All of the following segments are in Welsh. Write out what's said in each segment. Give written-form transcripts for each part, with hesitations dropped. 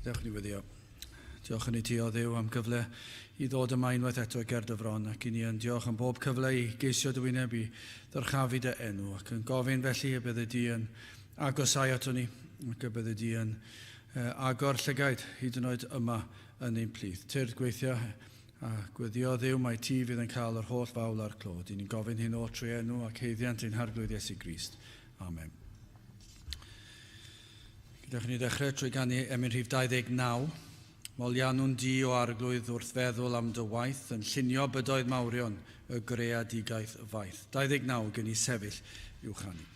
Dewch ni weddio. Diolch yn i ti o Dduw am gyfle i ddod yma unwaith eto ger dy fron, ac i ni yn diolch am bob cyfle i geisio dy wyneb i ddyrchafu dy enw, ac yn gofyn felly y bydde di yn agosau ato ni, ac y bydde di yn agor llygaid hyd yn oed yma yn ein plith. Tyrd gweithio a gweddio Dduw mae ti fydd yn cael yr holl fawl a'r clod. I ni'n gofyn hyn o trwy enw ac heiddiant ein harglwydd Iesu Grist. Amen. Gyda'ch ni ddechrau trwy ganu Rhif 29. Molianwn di o arglwydd wrth feddwl am dy waith yn llunio bydoedd mawrion y greadigaeth faith. 29 gen i sefyll i'w chanu.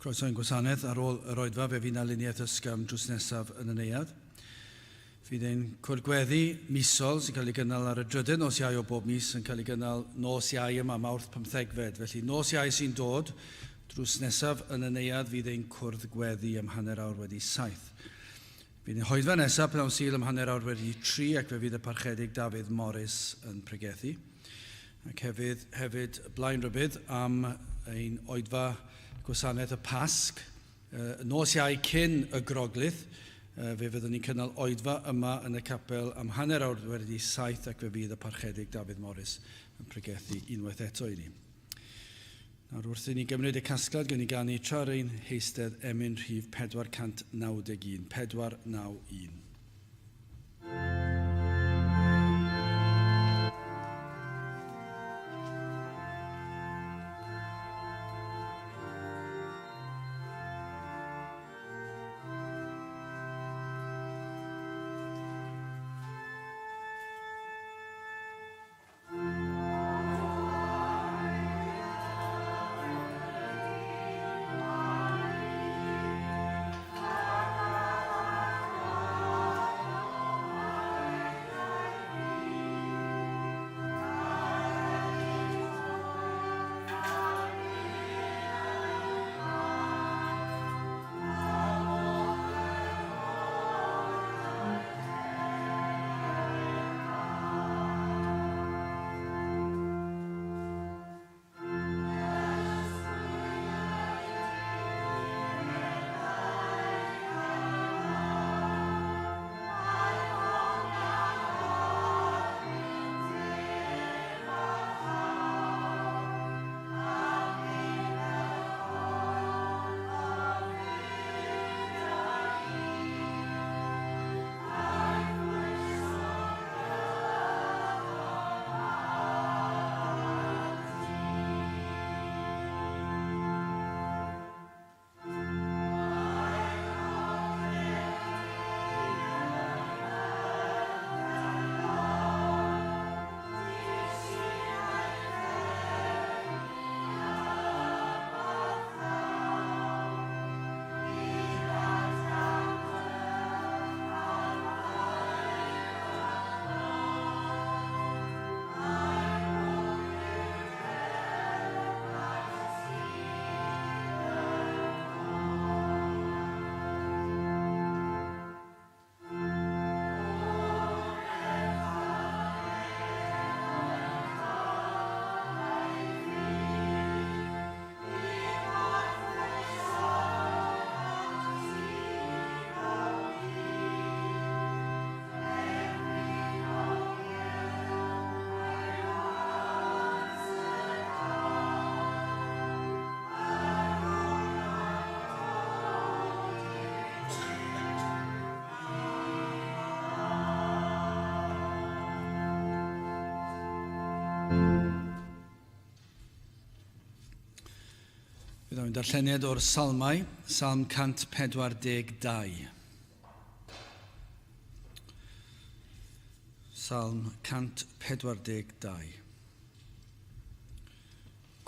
Croeso ein gwasanaeth ar ôl yr oedfa fe fi'n aluniaeth ysgam drws nesaf yn y neuad. Fydd ein cwrgweddi misol sy'n cael ei gynnal ar y drydydd nos Iau o bob mis yn cael ei gynnal nos Iau yma Mawrth 15fed. Felly nos Iau sy'n dod drws nesaf yn y neuad fydd ein cwrgweddi am hanner awr wedi 7. Fydd ein hoedfa nesaf pnawn Sul am hanner awr wedi 3 ac fe fydd y parchedig Dafydd Morris yn pregethu. Ac hefyd blaen rybydd am ein oedfa gwasanaeth y Pasg, nos Iau cyn y Groglith, fe fyddwn ni'n cynnal oedfa yma yn y capel am hanner awr wedi 7 ac fe fydd y parchedig Dafydd Morris yn pregethu unwaith eto i ni. Nawr wrth i ni gymryd y casgliad, gen i ganu tra'r ein heistedd Rhif 491, 491. Rwy'n darlleniad o'r Salmau, Salm 142. Salm 142.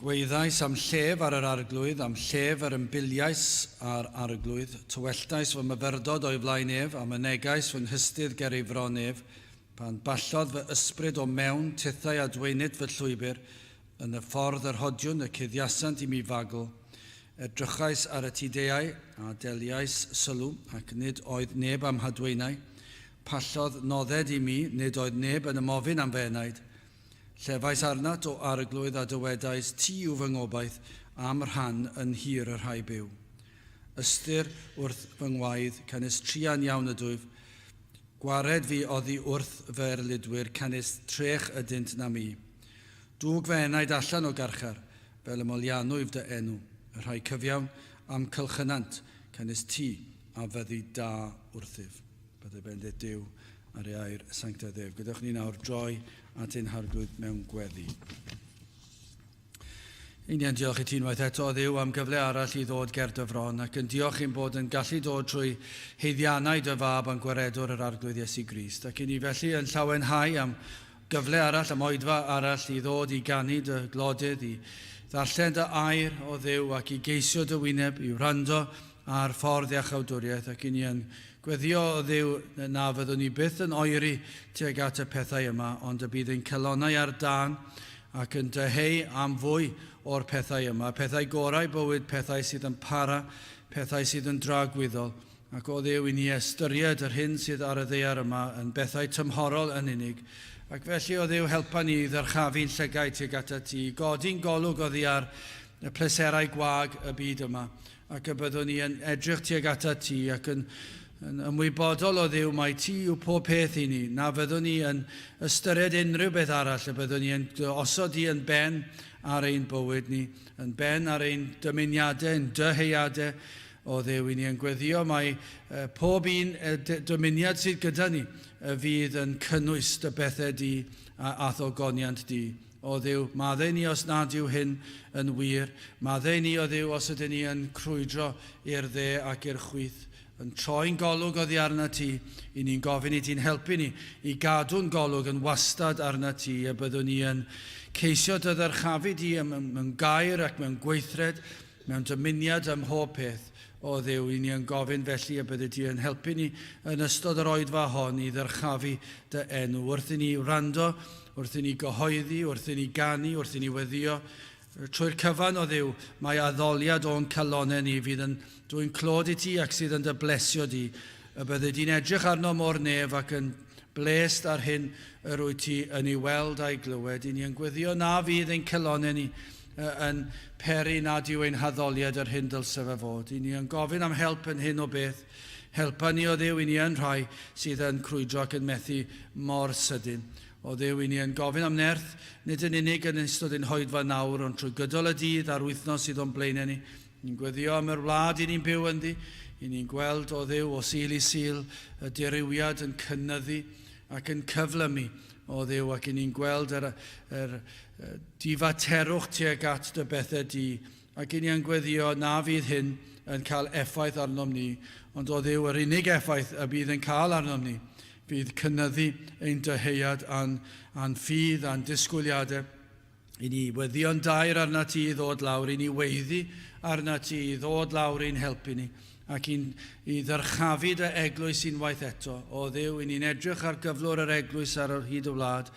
Gwaeddais am llef ar yr arglwydd, am llef ar ymbiliais ar arglwydd, tywelltais fy myfyrdod o'i flaen ef, a mynegais fy nghystydd ger ei fron ef, pan ballodd fy ysbryd o mewn, tithau a dweinid fy llwybr, yn y ffordd yr hodiwn y cuddiasant i mi fagl, edrychais ar y tideau a deliais sylw, ac nid oedd neb am hadweinau, pallodd nodded i mi, nid oedd neb yn ymofyn am fenaid, llefais arnat o arglwydd a dywedais ti yw fy ngobaith am rhan yn hir yr rhai byw. Ystyr wrth fy ngwaedd, canys trian iawn y dwyf, gwared fi oddi wrth fy erludwyr, canys trech ydynt na mi. Dwg fy enaid allan o garchar, fel y molianwyf dy enw, y rhai cyfiawn am cylchynant, canys ti a fyddi da wrthyf. Byddai bendith Duw ar ei air sanctaidd ef. Gydwch ni nawr droi at ein harglwydd mewn gweddi. Union diolch i ti unwaith eto o Dduw am gyfle arall i ddod ger dy fron, ac yn diolch i'n bod yn gallu dod trwy heiddiannau dy fab yn gwaredwr yr arglwydd Iesu Grist, ac i ni felly yn llawenhau am gyfle arall, am oedfa arall i ddod i ganu dy glodydd, i ddarllen dy air o Dduw ac i geisio dy wyneb, i wrando ar ffordd iachawdwriaeth, ac i ni yn gweddio o Dduw na fyddwn ni byth yn oeri tuag at y pethau yma, ond y bydd ein celonnau ar dan ac yn dyheu am fwy o'r pethau yma, pethau gorau bywyd, pethau sydd yn para, pethau sydd yn dragwyddol, ac o Dduw i ni ystyried yr hyn sydd ar y ddaear yma yn bethau tymhorol yn unig, ac felly o Dduw helpa ni ddyrchafu'n llygau tuag at ti, godi'n golwg o ddi ar y pleserau gwag y byd yma, ac y byddwn ni yn edrych tuag at ti ac yn ymwybodol o Dduw mai ti yw pob peth i ni, na fyddwn ni yn ystyried unrhyw beth arall, y byddwn ni yn osod i yn ben ar ein bywyd ni, yn ben ar ein dymuniadau, yn dyheuadau o Dduw i ni yn gweddio mai pob un dymuniad sydd gyda ni fydd yn cynnwys dy bethau di a ddogoniant di. O Dduw, maddau ni os nad yw hyn yn wir, maddau ni o Dduw os ydyn ni yn crwydro i'r dde ac i'r chwith, yn troi'n golwg oddi arna ti, i ni'n gofyn i ti'n helpu ni i gadw'n golwg yn wastad arna ti, a byddwn ni yn ceisio dy ddyrchafu di mewn gair ac mewn gweithred, mewn dymuniad ym mhob peth. O Dduw, i ni yn gofyn felly a bydde ti yn helpu ni yn ystod yr oedfa hon i ddyrchafu dy enw, wrth i ni wrando, wrth i ni gyhoeddi, wrth i ni ganu, wrth i ni weddio. Trwy'r cyfan o Dduw, mae addoliad o'n calonau ni fydd yn dwi'n clod i ti ac sydd yn dy blesio di. Y bydde di'n edrych arno mor nef ac yn blest ar hyn yr wyt ti yn ei weld a'i glywed. I ni yn gweddio na fydd ein calonau ni yn peri nad yw ein haddoliad ar hyn dylse fe fod. I ni yn gofyn am help yn hyn o beth. Helpa ni o Dduw, i ni yn rhai sydd yn crwydro ac yn methu mor sydyn. O Dduw, i ni yn gofyn am nerth, nid yn unig yn ystod ein hoedfa nawr, ond trwy gydol y dydd a'r wythnos sydd o'n blaenau ni. Ni'n gweddio am yr wlad i ni'n byw ynddi, i ni'n gweld o Dduw o sil i sil y dirywiad yn cynnyddu ac yn cyflymu o Dduw, ac i ni'n gweld yr difaterwch tuag at dy bethau di, ac i ni'n gweddio na fydd hyn yn cael effaith arnom ni, ond o Dduw yr unig effaith y bydd yn cael arnom ni, fydd cynnyddu ein dyheuad a'n ffydd a'n disgwyliadau. I ni weddio'n dair arna ti i ddod lawr, i ni weiddi arna ti i ddod lawr i'n helpu ni, ac i ddyrchafu dy eglwys unwaith eto. O Dduw, i ni'n edrych ar gyflwr yr eglwys ar yr hyd o wlad,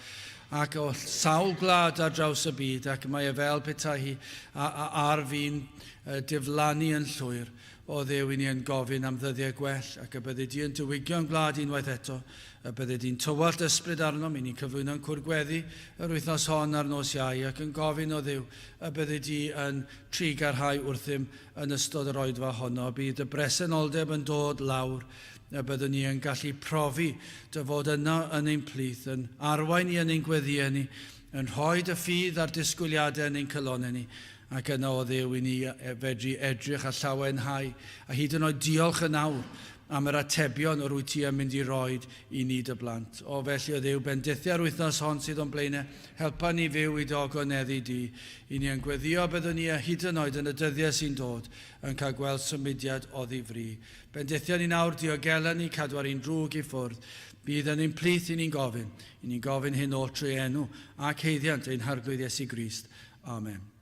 ac o sawl gwlad ar draws y byd, ac mae e fel petai hi ar fi'n diflannu yn llwyr. O Dduw, i ni yn gofyn am ddyddiau gwell, ac y bydde di yn dywygio'n glad unwaith eto, y bydde di'n tywallt ysbryd arnom, i ni'n cyflwyno'n cwrgweddi yr wythnos hon ar nos Iau, ac yn gofyn o Dduw, y bydde di yn trigarhau wrthym yn ystod yr oedfa honno, bydd y bresenoldeb yn dod lawr, y byddwn ni yn gallu profi dy fod yno yn ein plith, yn arwain ni yn ein gweddiau ni, yn rhoi dy ffydd a'r disgwyliadau yn ein cylonau ni, ac yno o Dduw i ni fedru edrych a llawenhau, a hyd yn oed diolch yn awr am yr atebion o'r wyt ti yn mynd i roi i ni dy blant. O felly o Dduw, bendithiau'r wythnos hon sydd o'n blaenau, helpa ni fyw i dogoneddu di, i ni yn gweddio byddwn ni hyd yn oed yn y dyddiau sy'n dod yn cael gweld symudiad o ddifri. Bendithio ni nawr diogela ni cadw ar un drwg i ffwrdd, bydd yn ein plith i ni'n gofyn hyn o trwy enw ac heiddiant ein harglwydd Iesu Grist. Amen.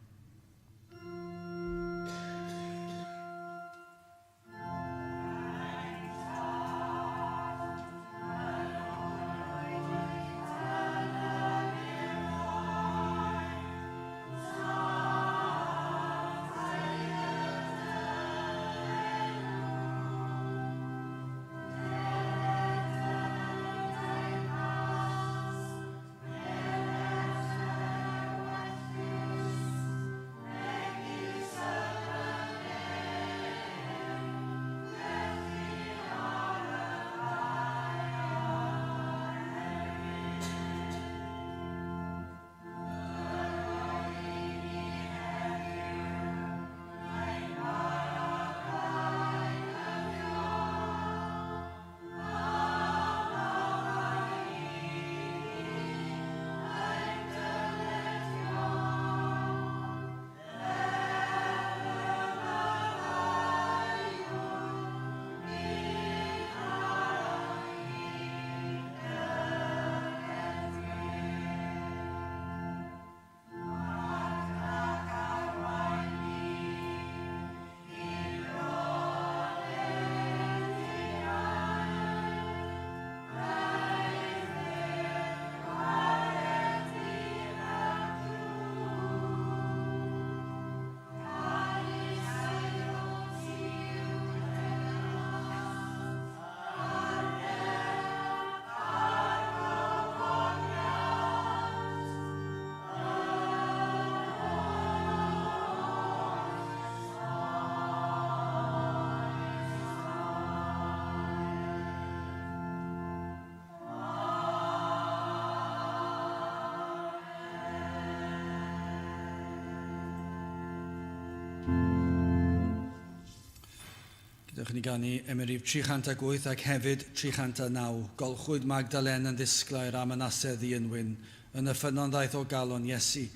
Dewch ni ganu Emerif 308 ac hefyd 309. Golchwyd Magdalen yn ddisglair am ynasedd i ynwyn yn y ffynon ddaeth o galon Iesu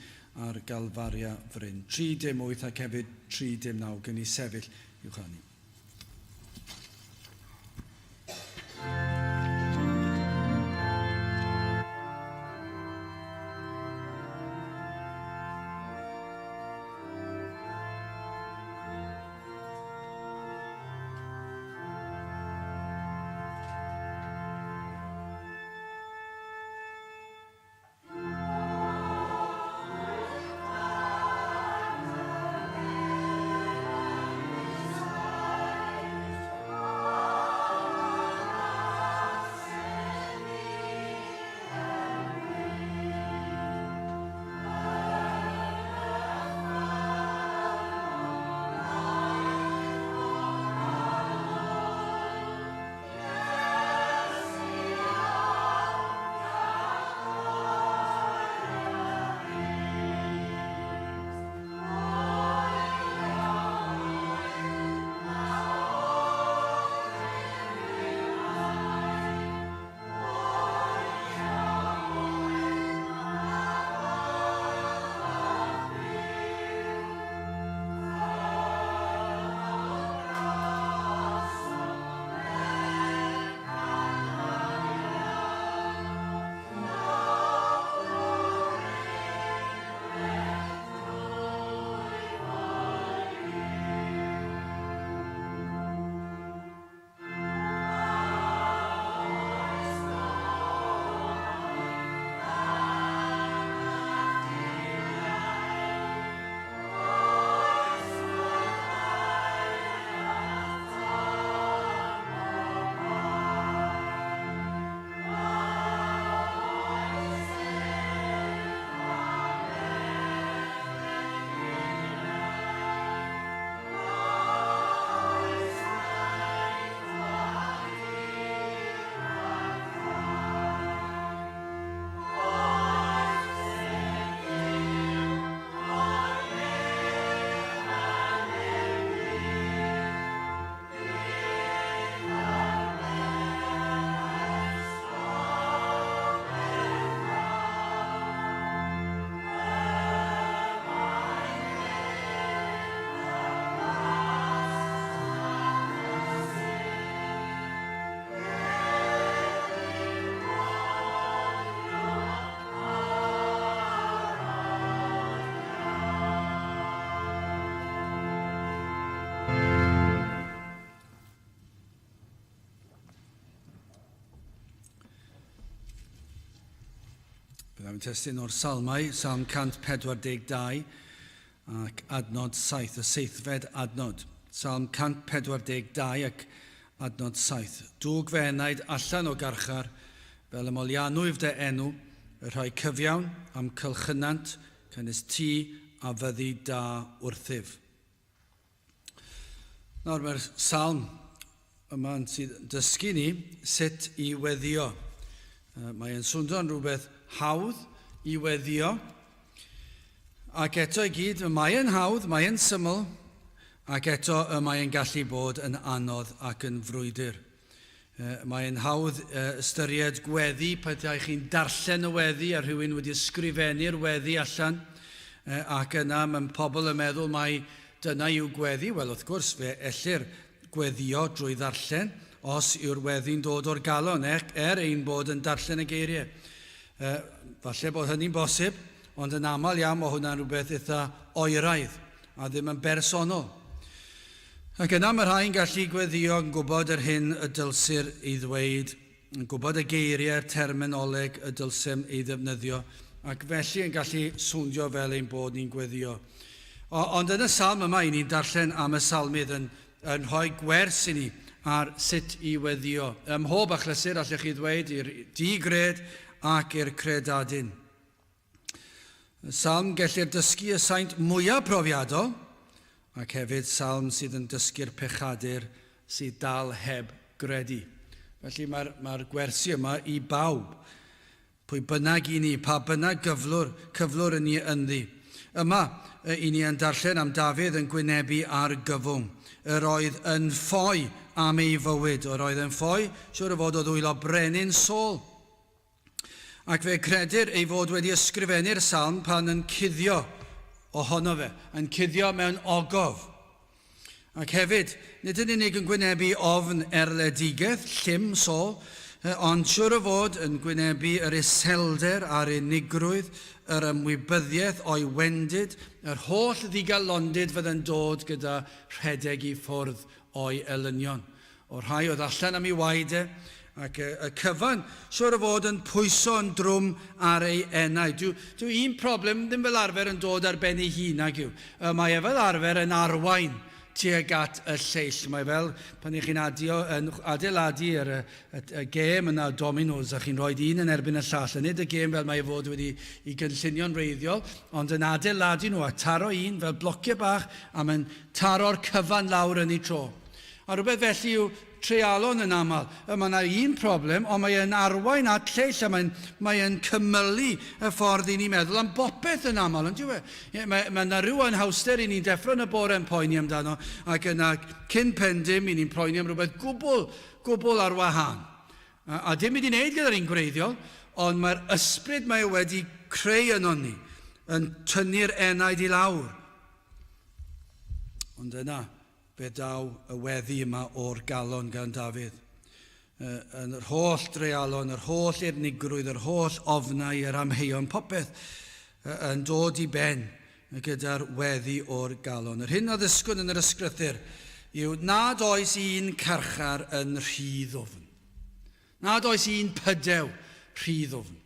ar Galfaria Fryn. 308 ac hefyd 309 gen i sefyll i'w chanu. Mae'n testyn o'r salmau, Salm 142 ac adnod 7, y 7fed adnod. Salm 142 ac adnod 7. Dwg fe enaid allan o garchar, fel y molianwyf dy enw, y rhai cyfiawn am cylchynant, cynnes ti a fyddi da wrthyf. Nawr mae'r salm yma'n sydd dysgu ni sut i weddio. Mae'n swnio'n rhywbeth hawdd i weddio, ac eto i gyd, mae'n hawdd, mae'n syml, ac eto mae'n gallu bod yn anodd ac yn frwydr. Mae'n hawdd ystyried gweddi, pethau chi'n darllen y weddi a rhywun wedi ysgrifennu'r weddi allan, ac yna mae pobl yn meddwl mai dyna yw gweddi. Wel, wrth gwrs, fe ellir gweddio drwy ddarllen, os yw'r weddi'n dod o'r galon, ein bod yn darllen y geiriau. Falle bod hynny'n bosib, ond yn aml iawn mae hwnna'n rhywbeth eitha oeraidd, a ddim yn bersonol. Ac yna mae rhai'n gallu gweddio yn gwybod yr hyn y dylsir i ddweud, yn gwybod y geiriau'r terminoleg y dylsym ei ddefnyddio, ac felly yn gallu swnio fel ein bod ni'n gweddio. Ond yn y salm yma, i ni'n darllen am y salmydd yn rhoi gwers i ni ar sut i weddio. Ym mhob achlysur allech chi ddweud i'r digred ac i'r credadyn. Y salm gellir dysgu y saint mwyaf profiadol, ac hefyd salm sydd yn dysgu'r pechadur sydd dal heb gredu. Felly mae'r gwersi yma i bawb. Pwy bynnag i ni, pa bynnag cyflwr yn ni ynddi. Yma, i ni yn darllen am Dafydd yn gwynebu ar gyfwng. Yr oedd yn ffoi am ei fywyd. Yr oedd yn ffoi, siwr o fod o ddwylo brenin Saul. Ac fe credir ei fod wedi ysgrifennu'r salm pan yn cuddio ohono fe, yn cuddio mewn ogof. Ac hefyd, nid yn unig yn gwynebu ofn erledigaeth, llym Saul, ond siwr o fod yn gwynebu yr iselder a'r unigrwydd, yr ymwybyddiaeth o'i wendid, yr holl ddigalondid fydd yn dod gyda rhedeg i ffwrdd o'i elynion. O rhai oedd allan am ei waed ac y cyfan, siwr o fod yn pwyso yn drwm ar ei enau. Dyw un problem ddim fel arfer yn dod ar ben ei hun ag yw. Mae e fel arfer yn arwain tuag at y lleill. Mae fel pan i chi'n adeiladu y gêm yna Domino's a chi'n rhoi un yn erbyn y llall. Nid y gêm fel mae fod wedi i gynllunio'n wreiddiol, ond yn adeiladu nhw a taro un fel blociau bach a mae'n taro'r cyfan lawr yn ei tro. A rhywbeth felly yw treialon yn aml. Mae yna un problem, ond mae'n arwain at lleill a mae'n cymylu y ffordd i ni meddwl am bopeth yn aml. Mae yna rhyw anhawster i ni'n deffro yn y bore yn poeni amdano, ac yna cyn pendym i ni'n poeni am rhywbeth gwbl ar wahân. A dim i di wneud gyda'r un gwreiddiol, ond mae'r ysbryd mae wedi creu yno ni, yn tynnu'r enaid i lawr. Ond yna, fe daw y weddi yma o'r galon gan Dafydd. Yn yr holl dreialon, yr holl unigrwydd, yr holl ofnau, yr amheuon, popeth yn dod i ben gyda'r weddi o'r galon. Yr hyn a ddysgwn yn yr ysgrythyr yw nad oes un carchar yn rhydd ofn. Nad oes un pydew rhydd ofn.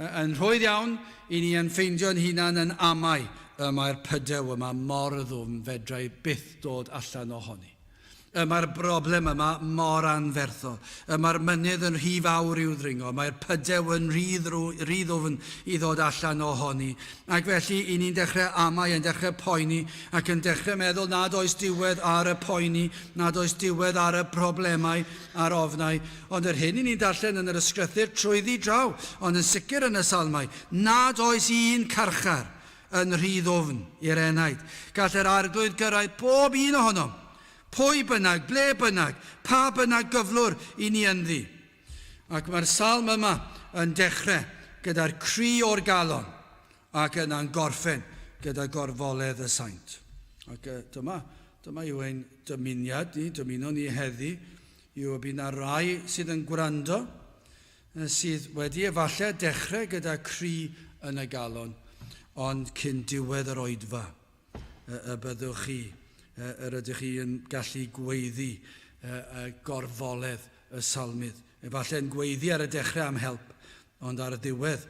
Yn rhwydd iawn, i ni yn ffeindio'n hunan yn amau mae'r pydew yma mor ddwm fedrai byth dod allan ohoni. Mae'r broblem yma mor anferthol. Mae'r mynydd yn rhy fawr i'w ddringo. Mae'r pydew yn rhy ddwfn i ddod allan ohoni. Ac felly, i ni'n dechrau amau, yn dechrau poeni, ac yn dechrau meddwl nad oes diwedd ar y poeni, nad oes diwedd ar y problemau, a'r ofnau. Ond yr hyn i ni'n darllen yn yr ysgrythyr trwyddi draw, ond yn sicr yn y salmau, nad oes un carchar yn rhydd ofn i'r enaid. Gall yr arglwydd gyrraedd bob un ohonom, pwy bynnag, ble bynnag, pa bynnag gyflwr i ni ynddi. Ac mae'r salm yma yn dechrau gyda'r cri o'r galon ac yna'n gorffen gyda gorfoledd y saint. Ac dyma yw ein dymuniad ni, dymuno ni heddi, yw y bydd yna rai sydd yn gwrando, sydd wedi efallai dechrau gyda cri yn y galon, ond cyn diwedd yr oedfa y byddwch chi, yr ydych chi yn gallu gweiddi gorfoledd y salmydd. Efallai yn gweiddi ar y dechrau am help, ond ar y diwedd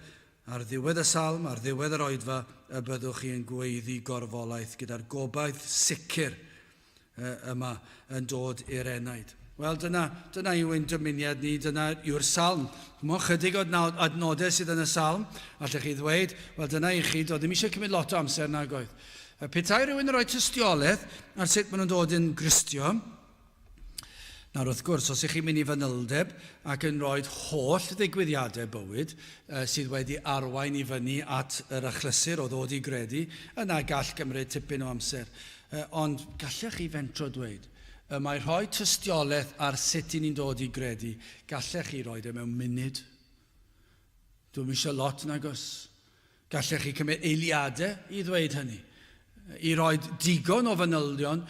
Ar ddiwedd y salm, ar ddiwedd yr oedfa, y byddwch chi yn gweiddi gorfolaeth gyda'r gobaith sicr yma yn dod i'r enaid. Wel, dyna yw ein dymuniad ni, dyna yw'r salm. Mae'n chydig o adnodau sydd yn y salm, allech chi ddweud, wel, dyna i chi, doedd ddim eisiau cymryd lot o amser nag oedd. Petai rhywun yn rhoi tystiolaeth ar sut maen nhw'n dod yn Gristio, nawr wrth gwrs, os ych chi'n mynd i fanyldeb ac yn rhoi holl ddigwyddiadau bywyd sydd wedi arwain i fyny at yr achlysur o ddod i gredu, yna gall gymryd tipyn o amser. Ond gallech chi fentro dweud, mae rhoi tystiolaeth ar sut i ni'n dod i gredu, gallech chi roi mewn munud. Dwi'n eisiau lot nag os. Gallech chi cymryd eiliadau i ddweud hynny. I roi digon o fanyldion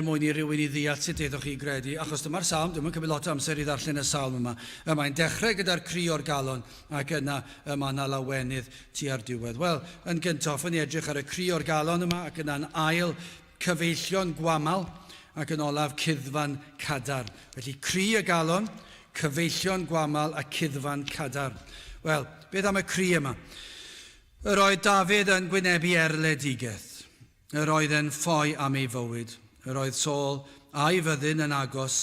mwyn i rywun i ddeall sut eddwch chi gredu, achos dyma'r salm, dwi'n cymryd lot o amser i ddarllen y salm yma. Mae'n dechrau gyda'r cri o'r galon, ac yna mae yna lawenydd tua'r diwedd. Wel, yn gyntaf, yn edrych ar y cri o'r galon yma, ac yna'n ail cyfeillion gwamal, ac yn olaf cuddfan cadar. Felly, cri y galon, cyfeillion gwamal a cuddfan cadar. Wel, beth am y cri yma? Yr oedd Dafydd yn gwynebu erledigaeth. Yr oedd yn ffoi am ei fywyd. Yr oedd Saul a'i fyddin yn agos,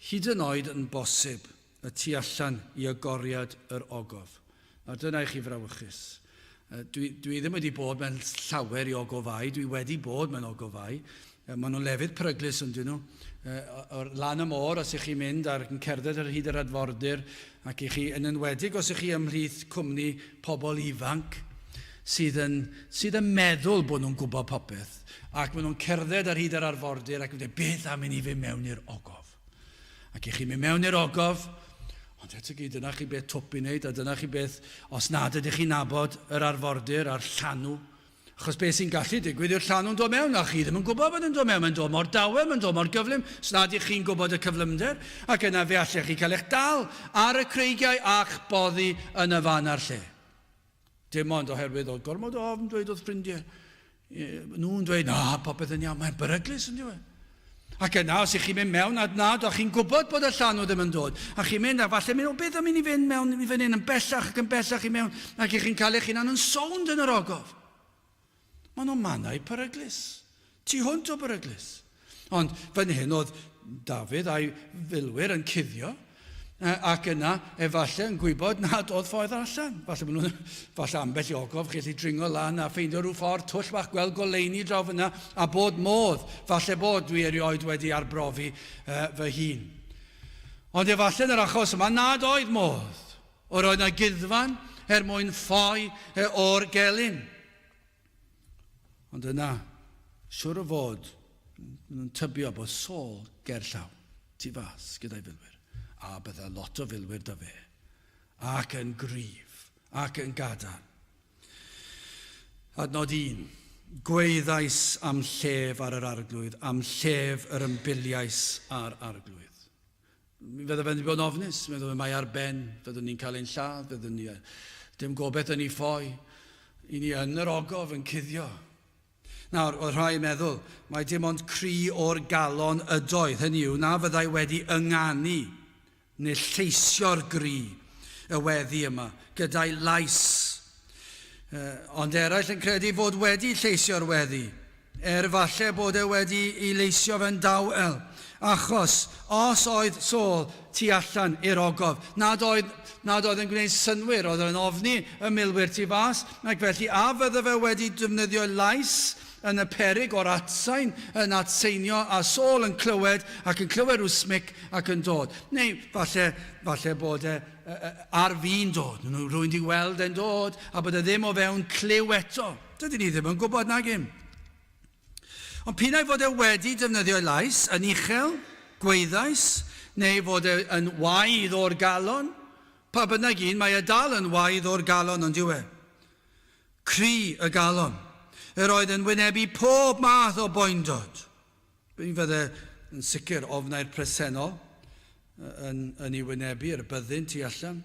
hyd yn oed yn bosib, y tu allan i agoriad yr ogof. A dyna i chi frawchus. Dwi ddim wedi bod mewn llawer i ogofau, dwi wedi bod mewn ogofau. Maen nhw'n lefydd peryglus yn dyn nhw. O'r lan y môr, os ych chi'n mynd ar cerdded ar hyd yr adfordir, ac ych chi yn enwedig os ych chi ymhlith cwmni pobl ifanc, sydd yn meddwl bod nhw'n gwybod popeth, ac maen nhw'n cerdded ar hyd yr arfordir ac yn dweud, beth am i ni fynd mewn i'r ogof? Ac ych chi'n mynd mewn i'r ogof, ond eto gyd, dyna chi beth twp i wneud, a dyna chi beth, os nad ydych chi'n nabod yr arfordir a'r llanw, achos beth sy'n gallu digwydd yw'r llanw'n dod mewn, a chi ddim yn gwybod bod yn dod mewn, mae'n dod mor dawel, mae'n dod mor gyflym, os nad ych chi'n gwybod y cyflymder, ac yna fe allech chi cael eich dal ar y creigiau a'ch boddi yn y fan ar lle. Dim ond oherwydd o gormod o ofn dweud wrth ffrindiau. Nhw'n dweud, na, popeth yn iawn, mae'n beryglus yn diwedd. Ac yna, os ych chi'n mynd mewn, a nad, o'ch chi'n gwybod bod y llanw ddim yn dod. A chi'n mynd, a falle mynd, o beth am i ni fynd mewn, i fynd yn bellach ac yn bellach i mewn, ac ych chi'n cael eich hunan yn sownd yn yr ogof. Maen nhw'n mannau peryglus. Tu hwnt o beryglus. Ond fan hyn oedd Dafydd a'i filwyr yn cuddio, ac yna, efallai yn gwybod nad oedd ffordd allan. Falle ambell i ogof, chi'n gallu dringo lan a ffeindio rhyw ffordd twll bach gweld goleini draw fyna, a bod modd, falle bod dwi erioed wedi arbrofi fy hun. Ond efallai yn yr achos yma, nad oedd modd. O'r oedd yna guddfan mwyn ffoi o'r gelyn. Ond yna, siwr o fod, yn tybio bod Saul gerllaw tu fas gyda'i filwyr. A bydda lot o filwyr dy fe, ac yn gryf, ac yn gadarn. Adnod 1, gweddais am llef ar yr arglwydd, am llef yr ymbiliais ar arglwydd. Mi fydda fe'n bod yn ofnus, meddwl mai ar ben, fyddwn ni'n cael ein lladd, fyddwn ni dim gobeith yn ei ffoi, i ni yn yr ogof yn cuddio. Nawr, oedd rhai meddwl, mae dim ond cri o'r galon ydoedd, hynny yw, na fyddai wedi ynganu, neu lleisio'r gri y weddi yma, gyda'i lais. Ond eraill yn credu fod wedi lleisio'r weddi, falle bod wedi ei leisio fe'n dawel, achos os oedd Saul tu allan i'r ogof, nad oedd yn gwneud synwyr, oedd yn ofni y milwyr tu fas, ac felly a fydde fe wedi defnyddio lais yn y peryg o'r atsain yn atseinio, a Saul yn clywed ac yn clywed rhyw smic ac yn dod. Neu falle bod ar fi'n dod, rwy'n di weld yn dod, a bod ddim o fewn cliw eto. Dydyn ni ddim yn gwybod nag ym. Ond pinnau fod wedi defnyddio lais yn uchel, gweddais, neu fod yn waedd o'r galon, pa bynnag un, mae dal yn waedd o'r galon yn diwedd. Cri y galon. Yr oedd yn wynebu pob math o boendod. Bydd fydde yn sicr ofnau'r presennol yn ei wynebu, yr byddin tu allan.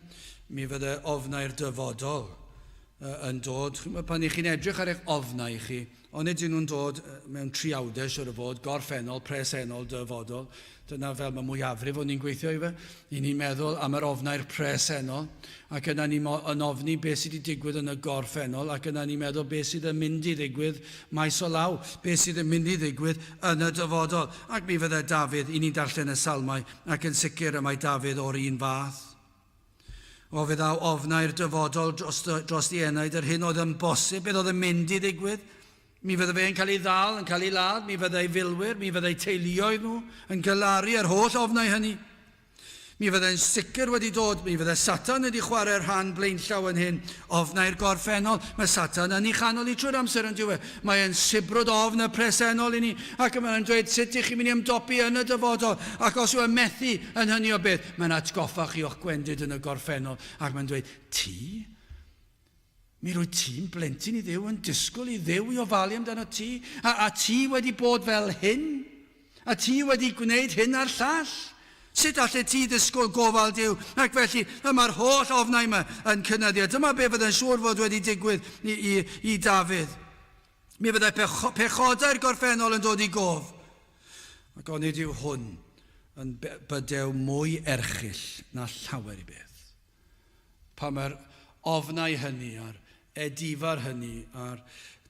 Mi fydde ofnau'r dyfodol yn dod. Pan i chi'n edrych ar eich ofnau chi, ond ydyn nhw'n dod mewn triawdau, siwr o fod, gorffennol, presennol, dyfodol. Dyna fel mae mwyafrif o'n ni'n gweithio i fe. I ni'n meddwl am yr ofnau'r presennol, ac yna ni'n ofni beth sydd wedi digwydd yn y gorffennol, ac yna ni'n meddwl beth sydd yn mynd i ddigwydd maes o law, beth sydd yn mynd i ddigwydd yn y dyfodol. Ac mi fydde Dafydd, i ni'n darllen y salmau, ac yn sicr y mae Dafydd o'r un fath. O fyddaw ofnau'r dyfodol dros di enaid, yr hyn oedd yn bosib, beth oedd yn mynd i ddigwydd. Mi fydde fe'n cael ei ddal, yn cael ei ladd, mi fydde ei filwyr, mi fydde ei teuluoedd nhw yn gylaru ar holl ofnau hynny. Mi fydde'n sicr wedi dod, mi fydde Satan wedi chwarae'r rhan blaenllaw yn hyn, ofnau'r gorffennol. Mae Satan yn ei chanol i trwy'r amser yn diwedd. Mae'n sibrwd ofn y presennol i ni, ac mae'n dweud sut i chi'n mynd i ymdopi yn y dyfodol. Ac os yw'n methu yn hynny o beth, mae'n atgoffa chi o'ch gwendid yn y gorffennol. Ac mae'n dweud, ti? Mi rwy ti'n blentyn i Dduw yn disgwyl i Dduw i ofalu amdano ti, a ti wedi bod fel hyn, a ti wedi gwneud hyn a'r llall. Sut allai ti ddisgwyl gofal Dduw? Ac felly, mae'r holl ofnau yma yn cynyddio. Dyma be fydd yn siŵr fod wedi digwydd i Dafydd. Mi fyddai pechodau'r gorffennol yn dod i gof. Ac onid yw hwn yn bydew mwy erchyll na llawer i beth. Pa mae'r ofnau hynny a'r edifar hynny a'r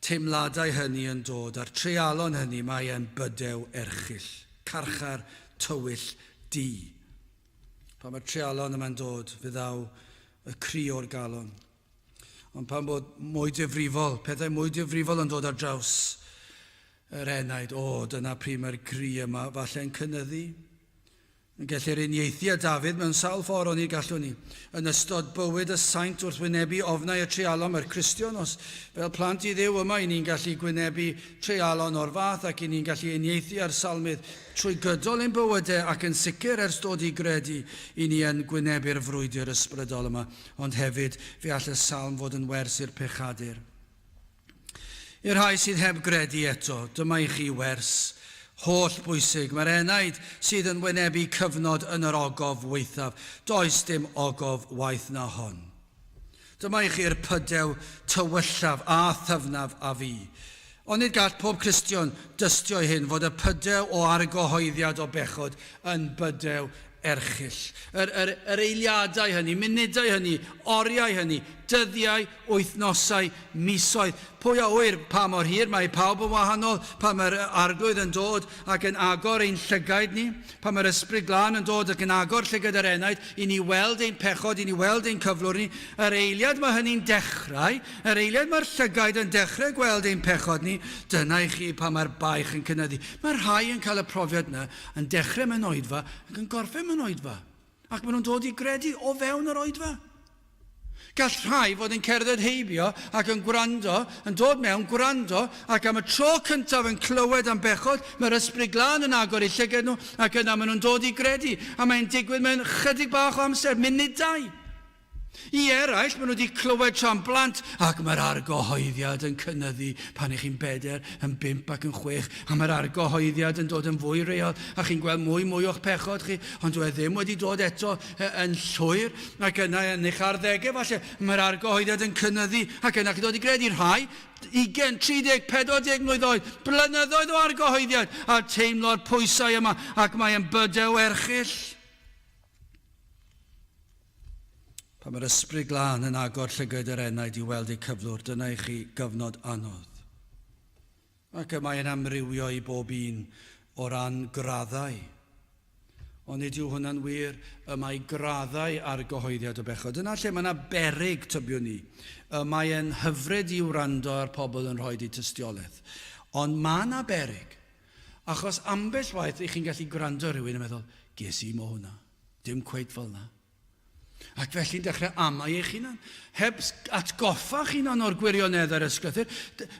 teimladau hynny yn dod, a'r treialon hynny mae e'n bydew erchyll, carchar tywyll di. Pan mae'r treialon yma'n dod, fyddaw y cri o'r galon. Ond pan bod mwy difrifol, pethau mwy difrifol yn dod ar draws yr enaid, dyna pryd mae'r cri yma falle'n cynyddu. Yn gellir uniaethu â Dafydd mewn sawl ffordd o'n i'r gallwn ni. Yn ystod bywyd y saint wrth wynebu ofnau y treialon mae'r Cristion, os fel plant i Dduw yma, i ni'n gallu gwynebu treialon o'r fath ac i ni'n gallu uniaethu ar salmydd trwy gydol ein bywydau ac yn sicr ers dod i gredu i ni yn gwynebu'r frwydr ysbrydol yma, ond hefyd fe all y salm fod yn wers i'r pechadur. I'r rhai sydd heb gredu eto, dyma i chi wers holl bwysig. Mae'r enaid sydd yn wynebu cyfnod yn yr ogof weithaf. Does dim ogof waith na hon. Dyma i chi'r pydew tywyllaf a thyfnaf a fi. Ond nid gall pob Cristion dystio hyn fod y pydew o argyhoeddiad o bechod yn bydew erchyll. Yr eiliadau hynny, munudau hynny, oriau hynny, dyddiau, wythnosau, misoedd. Pwy a wyr pa mor hir, mae pawb yn wahanol, pa mae'r arglwydd yn dod ac yn agor ein llygaid ni, pa mae'r ysbryd glân yn dod ac yn agor llygad yr enaid, i ni weld ein pechod, i ni weld ein cyflwr ni. Yr eiliad mae hynny'n dechrau, yr eiliad mae'r llygaid yn dechrau gweld ein pechod ni, dyna i chi pa mae'r baich yn cynyddu. Mae'r rhai yn cael y profiad yna yn dechrau mewn oedfa ac yn gorffen mewn oedfa. Ac maen nhw'n dod i gredu o fewn yr oedfa. Gall rhai fod yn cerdded heibio ac yn gwrando, yn dod mewn gwrando, ac am y tro cyntaf yn clywed am bechod, mae'r ysbryd glân yn agor i llygad nhw, ac yna maen nhw'n dod i gredu, a mae'n digwydd mewn chydig bach o amser, munudau. I eraill, maen nhw wedi clywed tra'n blant, ac mae'r argyhoeddiad yn cynyddu pan ych chi'n 4, yn 5 ac yn 6, a mae'r argyhoeddiad yn dod yn fwy real, a chi'n gweld mwy o'ch pechod chi, ond dwi ddim wedi dod eto yn llwyr, ac yna yn eich arddegau falle, mae'r argyhoeddiad yn cynyddu, ac yna chi'n dod i gredu'r rhai, 20, 30, 40 mlwydd oed, blynyddoedd o argyhoeddiad, a teimlo'r pwysau yma, ac mae'n bydew erchyll. Pan mae'r ysbryd glân yn agor llygad yr enaid i weld eu cyflwr, dyna i chi gyfnod anodd. Ac y mae'n amrywio i bob un o ran graddau. Ond nid yw hwnna'n wir, y mae graddau ar gyhoeddiad o bechod. Dyna lle mae yna beryg tybiwn ni. Mae'n hyfryd i wrando ar pobl yn rhoi tystiolaeth. Ond mae yna beryg. Achos ambell waith i chi'n gallu gwrando rhywun yn meddwl, ges i mo hwnna. Dim cweith fel yna. Ac felly'n dechrau amau eich hunan, heb atgoffa eich hunan o'r gwirionedd ar ysgrythur.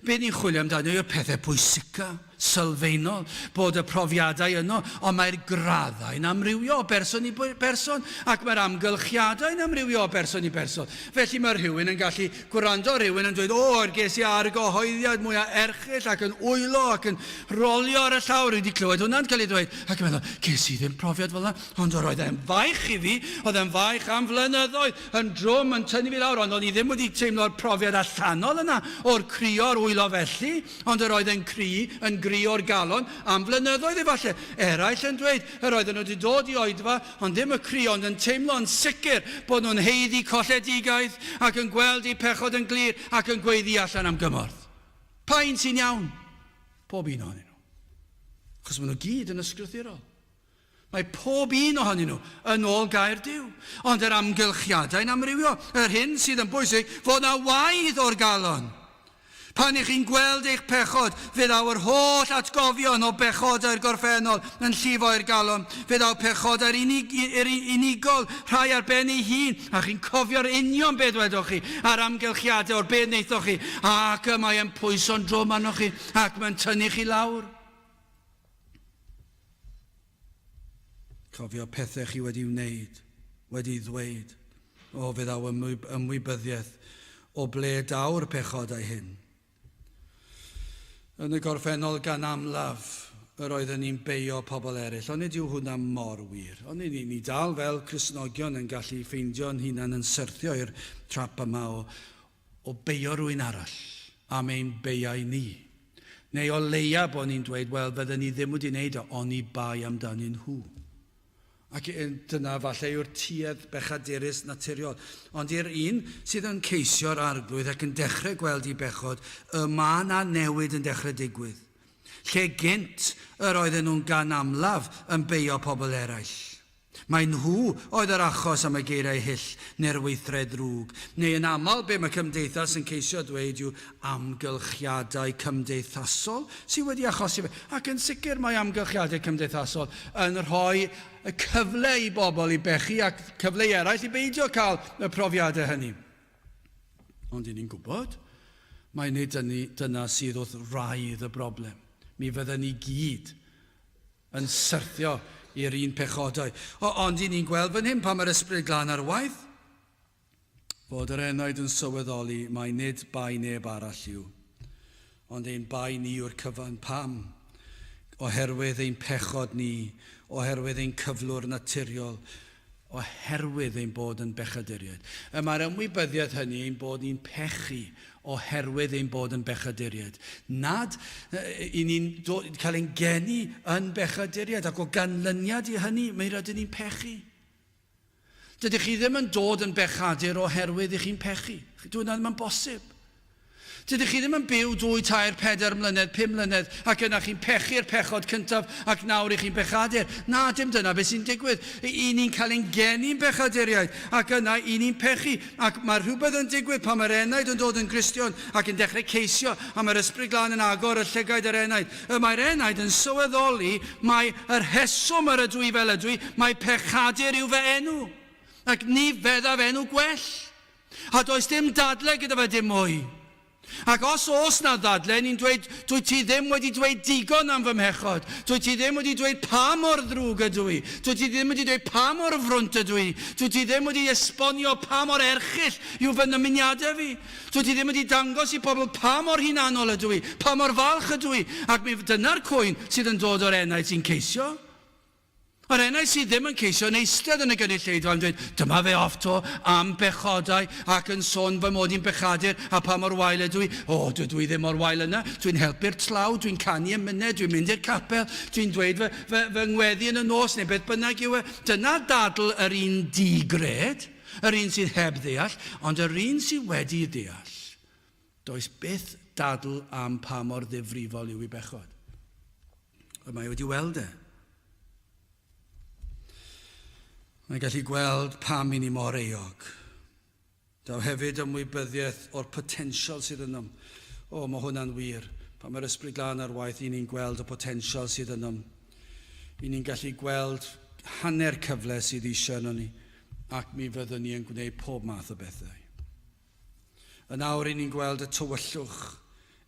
Be ni'n chwilio amdano yw'r pethau pwysica, sylfaenol, bod y profiadau yno, ond mae'r graddau'n amrywio o berson i berson, ac mae'r amgylchiadau'n amrywio o berson i berson. Felly mae rhywun yn gallu gwrando rhywun yn dweud, ges i argyhoeddiad mwyaf erchyll ac yn wylo ac yn rolio ar y llawr. Wedi clywed hwnna'n cael ei dweud, ac yn meddwl, ges i ddim profiad fel yna, ond oedd e'n faich i fi, oedd e'n faich am flynyddoedd, yn drwm, yn tynnu fi lawr, ond oedd i ddim wedi teimlo'r profiad allanol yna o'r crio'r wylo felly, ond yr oedd yn gri o'r galon am flynyddoedd efallai. Eraill yn dweud, yr oedd nhw wedi dod i oedfa, ond ddim y crio, ond yn teimlo'n sicr bod nhw'n heiddi colledigaeth ac yn gweld eu pechod yn glir ac yn gweiddi allan am gymorth. Pa un sy'n iawn? Pob un ohonyn nhw. Achos maen nhw gyd yn ysgrythurol. Mae pob un ohonyn nhw yn ôl gair Duw. Ond yr amgylchiadau'n amrywio. Yr hyn sydd yn bwysig fod na waedd o'r galon. Pan ych chi'n gweld eich pechod, fydd aw'r holl atgofion o bechodau'r gorffennol yn llifo i'r galon. Fydd aw'r pechodau'r unigol rhai ar ben ei hun, a chi'n cofio'r union beth wedwch chi, a'r amgylchiadau o'r beth wneithoch chi, ac mae'n pwyso'n drwm arnoch chi, ac mae'n tynnu chi lawr. Cofio pethau chi wedi wneud, wedi ddweud, fydd aw ymwybyddiaeth o ble daw'r pechodau hyn. Yn y gorffennol gan amlaf, yr oedden ni'n beio pobl eraill, ond nid yw hwnna mor wir. Ond ni dal fel Cristnogion yn gallu ffeindio'n hunan yn syrthio i'r trap yma o beio rwy'n arall, am ein beiau ni. Neu o leia bod ni'n dweud, wel, fydden ni ddim wedi wneud ond i bai amdanyn nhw. Ac dyna falle yw'r tuedd bechadurus naturiol. Ond i'r un sydd yn ceisio'r arglwydd ac yn dechrau gweld ei bechod, mae yna newid yn dechrau digwydd. Lle gynt yr oedden nhw'n gan amlaf yn beio pobl eraill. Mae nhw oedd yr achos am y geiriau hyll neu'r weithred drwg. Neu yn aml be mae cymdeithas yn ceisio dweud yw amgylchiadau cymdeithasol sydd wedi achosi fe. Ac yn sicr mae amgylchiadau cymdeithasol yn rhoi y cyfle i bobl i bechu ac cyfle eraill i beidio cael y profiadau hynny. Ond ni'n gwybod, mae nid dyna sydd wrth raidd y broblem. Mi fydden ni gyd yn syrthio i'r un pechodau. Ond ni'n gweld fan hyn pan mae'r ysbryd glân ar waith, fod yr enaid yn sylweddoli mae nid bai neb arall yw, ond ein bai ni yw'r cyfan. Pam? Oherwydd ein pechod ni, oherwydd ein cyflwr naturiol, oherwydd ein bod yn bechaduriaid. Mae'r ymwybyddiaeth hynny ein bod ni'n pechu oherwydd ein bod yn bechaduriaid. Nad i ni'n cael ein geni yn bechaduriaid ac o ganlyniad i hynny, mae rydyn ni'n pechu. Dydych chi ddim yn dod yn bechadur oherwydd i chi'n pechu. Dwi'n ddim yn bosib. Dydych chi ddim yn byw 2, 3, 4 mlynedd, 5 mlynedd ac yna chi'n pechu'r pechod cyntaf ac nawr i chi'n bechadur. Na, dim dyna beth sy'n digwydd. I ni'n cael ein geni'n bechaduriaid ac yna i ni'n pechu. Ac mae rhywbeth yn digwydd pan mae'r enaid yn dod yn Gristion ac yn dechrau ceisio a mae'r ysbryd glân yn agor y llygaid yr enaid. Mae'r enaid yn sylweddoli mae yr rheswm ar ydw i fel ydw i, mae pechadur yw fy enw. Ac ni feddaf enw gwell. A does dim dadle gyda fe dim mwy. Ac os na ddadle, ni'n dweud, dwi ti ddim wedi dweud digon am fy mhechod. Dwi ti ddim wedi dweud pa mor ddrwg ydw i. Dwi ti ddim wedi dweud pa mor frwnt ydw i. Dwi ti ddim wedi esbonio pa mor erchyll yw fy nymuniadau fi. Dwi ti ddim wedi dangos i pobl pa mor hunanol ydw i, pa mor falch ydw i. Ac dyna'r cwyn sydd yn dod o'r enaid sy'n ceisio. Yr enaid sydd ddim yn ceisio yn eistedd yn y gynulleidfa yn dweud, dyma fe off to am bechodau ac yn sôn fy mod i'n bechadur a pa mor wael ydw i. Dwi ddim o'r wael yna. Dwi'n helpu'r tlaw, dwi'n canu ymyned, dwi'n mynd i'r capel, dwi'n dweud fy ngweddi yn y nos neu beth bynnag yw e. Dyna dadl yr un digred, yr un sydd heb ddeall, ond yr un sydd wedi ddeall. Does byth dadl am pa mor ddifrifol yw i bechod. Mae wedi weld e. Mae'n gallu gweld pam i ni mor eog. Daw hefyd ymwybyddiaeth o'r potensial sydd yno. Mae hwnna'n wir. Pan mae'r ysbryd glân ar waith, i ni'n gweld y potensial sydd yno. I ni'n gallu gweld hanner cyfle sydd eisiau yno ni, ac mi fyddwn ni yn gwneud pob math o bethau. Yn awr i ni'n gweld y tywyllwch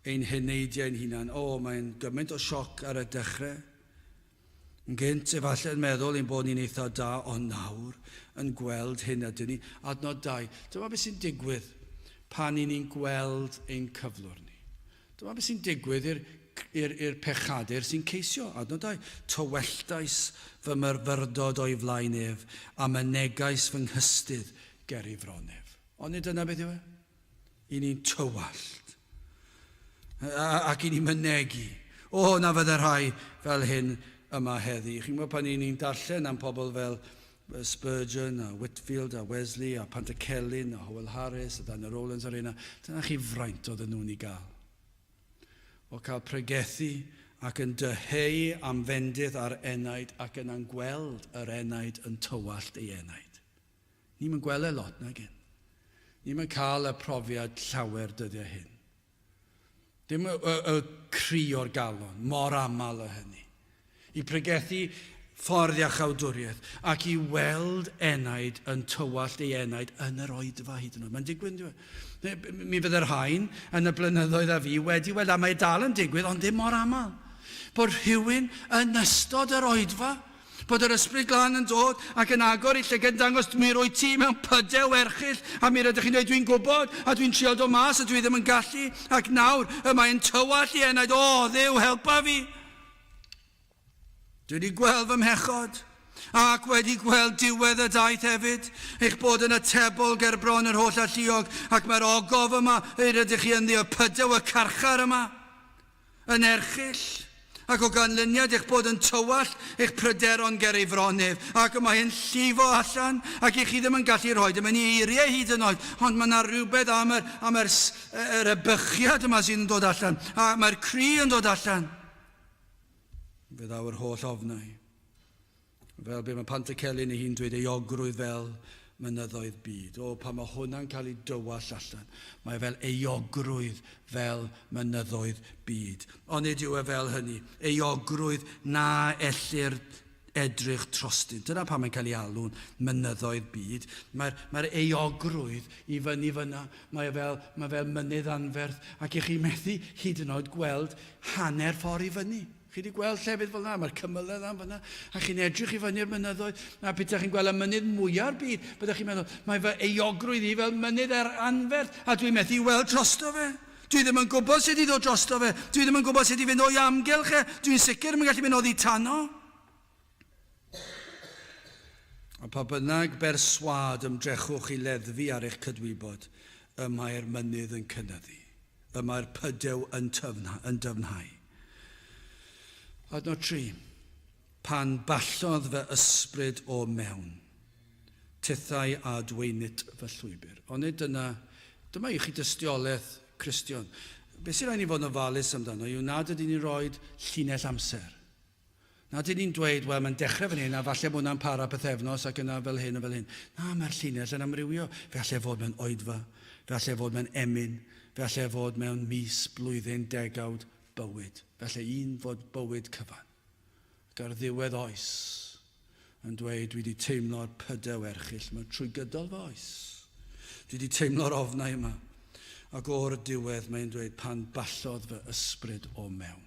ein heneidiau'n hunan. Mae'n gymaint o sioc ar y dechrau. Yn gynt, efallai yn meddwl ein bod ni'n eitha da, ond nawr yn gweld hyn ydyn ni. Adnod 2. Dyma beth sy'n digwydd pan ni'n gweld ein cyflwr ni. Dyma beth sy'n digwydd i'r pechadur sy'n ceisio. Adnod 2. Tywelltais fy myrfyrdod o'i flaen ef, a mynegais fy nghystydd ger i fronef. Ond dyna beth yw e? I ni'n tywallt. Ac i ni'n mynegu. Na fydde rhai fel hyn yma heddi. Chi'n gwybod pan ni'n darllen am pobl fel Spurgeon, a Whitfield, a Wesley, a Pantycelyn, a Howell Harris, a Dan Rowlands ar yna. Dyna chi fraint oedd nhw'n I gael. O cael pregethu ac yn dyheu am fendydd ar enaid ac yn angweld yr enaid yn tywallt ei enaid. Ni'n gweld lot na gen. Ni'n cael y profiad llawer dyddiau hyn. Dim y cri o'r galon, mor aml y hynny. I pregethu ffordd a chawdwriaeth ac I weld enaid yn tywallt ei enaid yn yr oedfa hyd yn oed. Mae'n digwydd, mi fydd yr hain yn y blynyddoedd a fi wedi weld, a mae dal yn digwydd, ond dim mor aml. Bod rhywun yn ystod yr oedfa, bod yr ysbryd glân yn dod ac yn agor I llygad dangos mi roi ti mewn pydew erchill a mi rydych chi'n dweud dwi'n gwybod a dwi'n trial dod mas a dwi ddim yn gallu ac nawr mae'n tywallt I enaid, Dduw helpa fi. Dwi wedi gweld fy mhechod ac wedi gweld diwedd y daith hefyd eich bod yn y tebol ger bron yr holl alluog ac mae'r ogof yma rydych chi ynddi y pydew y carchar yma yn erchill ac o ganlyniad eich bod yn tywallt eich pryderon ger ei fronef ac mae hyn llifo allan ac eich chi ddim yn gallu rhoi dim yn I eiriau hyd yn oed ond mae yna rhywbeth am yr bychiad yma sy'n dod allan a mae'r cri yn dod allan. Fydd awr holl ofnau. Fel be mae Pantycelyn ei hun dweud eogrwydd fel mynyddoedd byd. Pan mae hwnna'n cael ei dywall allan. Mae fel eogrwydd fel mynyddoedd byd. Ond nid yw fel hynny. Eogrwydd na ellir edrych trostyn. Dyna pan mae'n cael ei alw'n mynyddoedd byd. Mae'r eogrwydd I fyny fyna. Mae fel mynydd anferth. Ac I chi methu hyd yn oed gweld hanner ffordd I fyny. Chi wedi gweld llefydd fel yna, mae'r cymylau am fyna, a chi'n edrych I fyny'r mynyddoedd, a beth chi'n gweld y mynydd mwyaf byd, byddwch chi'n meddwl, mae fy eogrwydd I fel mynydd anferth, a dwi'n methu weld drosto fe. Dwi ddim yn gwybod sut I ddod drosto fe, dwi ddim yn gwybod sut I fynd o'i amgylch e, dwi'n sicr yn gallu mynd oddi tanno. A pa bynnag berswad ymdrechwch I leddfu ar eich cydwybod, mae'r mynydd yn cynyddu, mae'r pydew yn dyfnhau. Adnod 3. Pan ballodd fy ysbryd o mewn, tithau a dweinit fy llwybr. Ond dyma I chi dystiolaeth Cristion. Beth sy'n rhaid ni fod yn ofalus amdano yw nad ydyn ni'n rhoi llinell amser. Nad ydyn ni'n dweud, wel, mae'n dechrau fan hyn, a falle bod yna'n para pythefnos ac yna fel hyn a fel hyn. Na, mae'r llinell yn amrywio. Falle fod mewn oedfa, falle fod mewn emyn, falle fod mewn mis, blwyddyn, degawd, bywyd. Felly un fod bywyd cyfan. Ac ar ddiwedd oes yn dweud, dwi wedi teimlo'r pydew erchill, mae trwy gydol fy oes. Dwi wedi teimlo'r ofnau yma. Ac o'r diwedd mae'n dweud, pan ballodd fy ysbryd o mewn.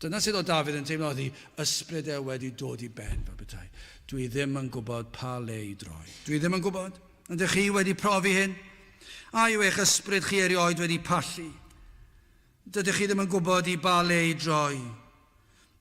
Dyna sydd o Dafydd yn teimlo oedd ysbryd wedi dod I ben fy bethau. Dwi ddim yn gwybod pa le I droi. Dwi ddim yn gwybod. Ydych chi wedi profi hyn? A yw eich ysbryd chi erioed wedi pallu? Dydych chi ddim yn gwybod I ba le I droi.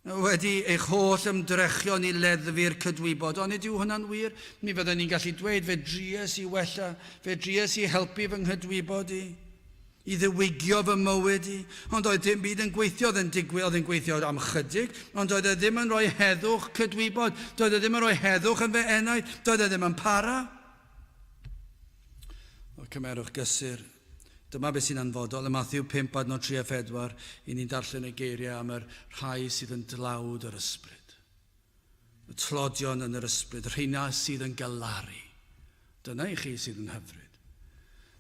Wedi eich holl ymdrechion I leddfu'r cydwybod. Ond ydyw hwnna'n wir? Mi fyddwn ni'n gallu dweud fe drias I wella, fe drias I helpu fy nghydwybod I ddiwygio fy mywyd I. Ond oedd dim byd yn gweithio, oedd yn digwydd, oedd yn gweithio am chydig, ond oedd e ddim yn rhoi heddwch cydwybod, doedd e ddim yn rhoi heddwch yn fy enaid, doedd e ddim yn para. O cymerwch gysur. Dyma beth sy'n anfodol, y Matthew 5 adnod 3 a 4, I ni'n darllen y geiriau am yr rhai sydd yn dlawd yr ysbryd. Y tlodion yn yr ysbryd, rheina sydd yn galaru. Dyna I chi sydd yn hyfryd.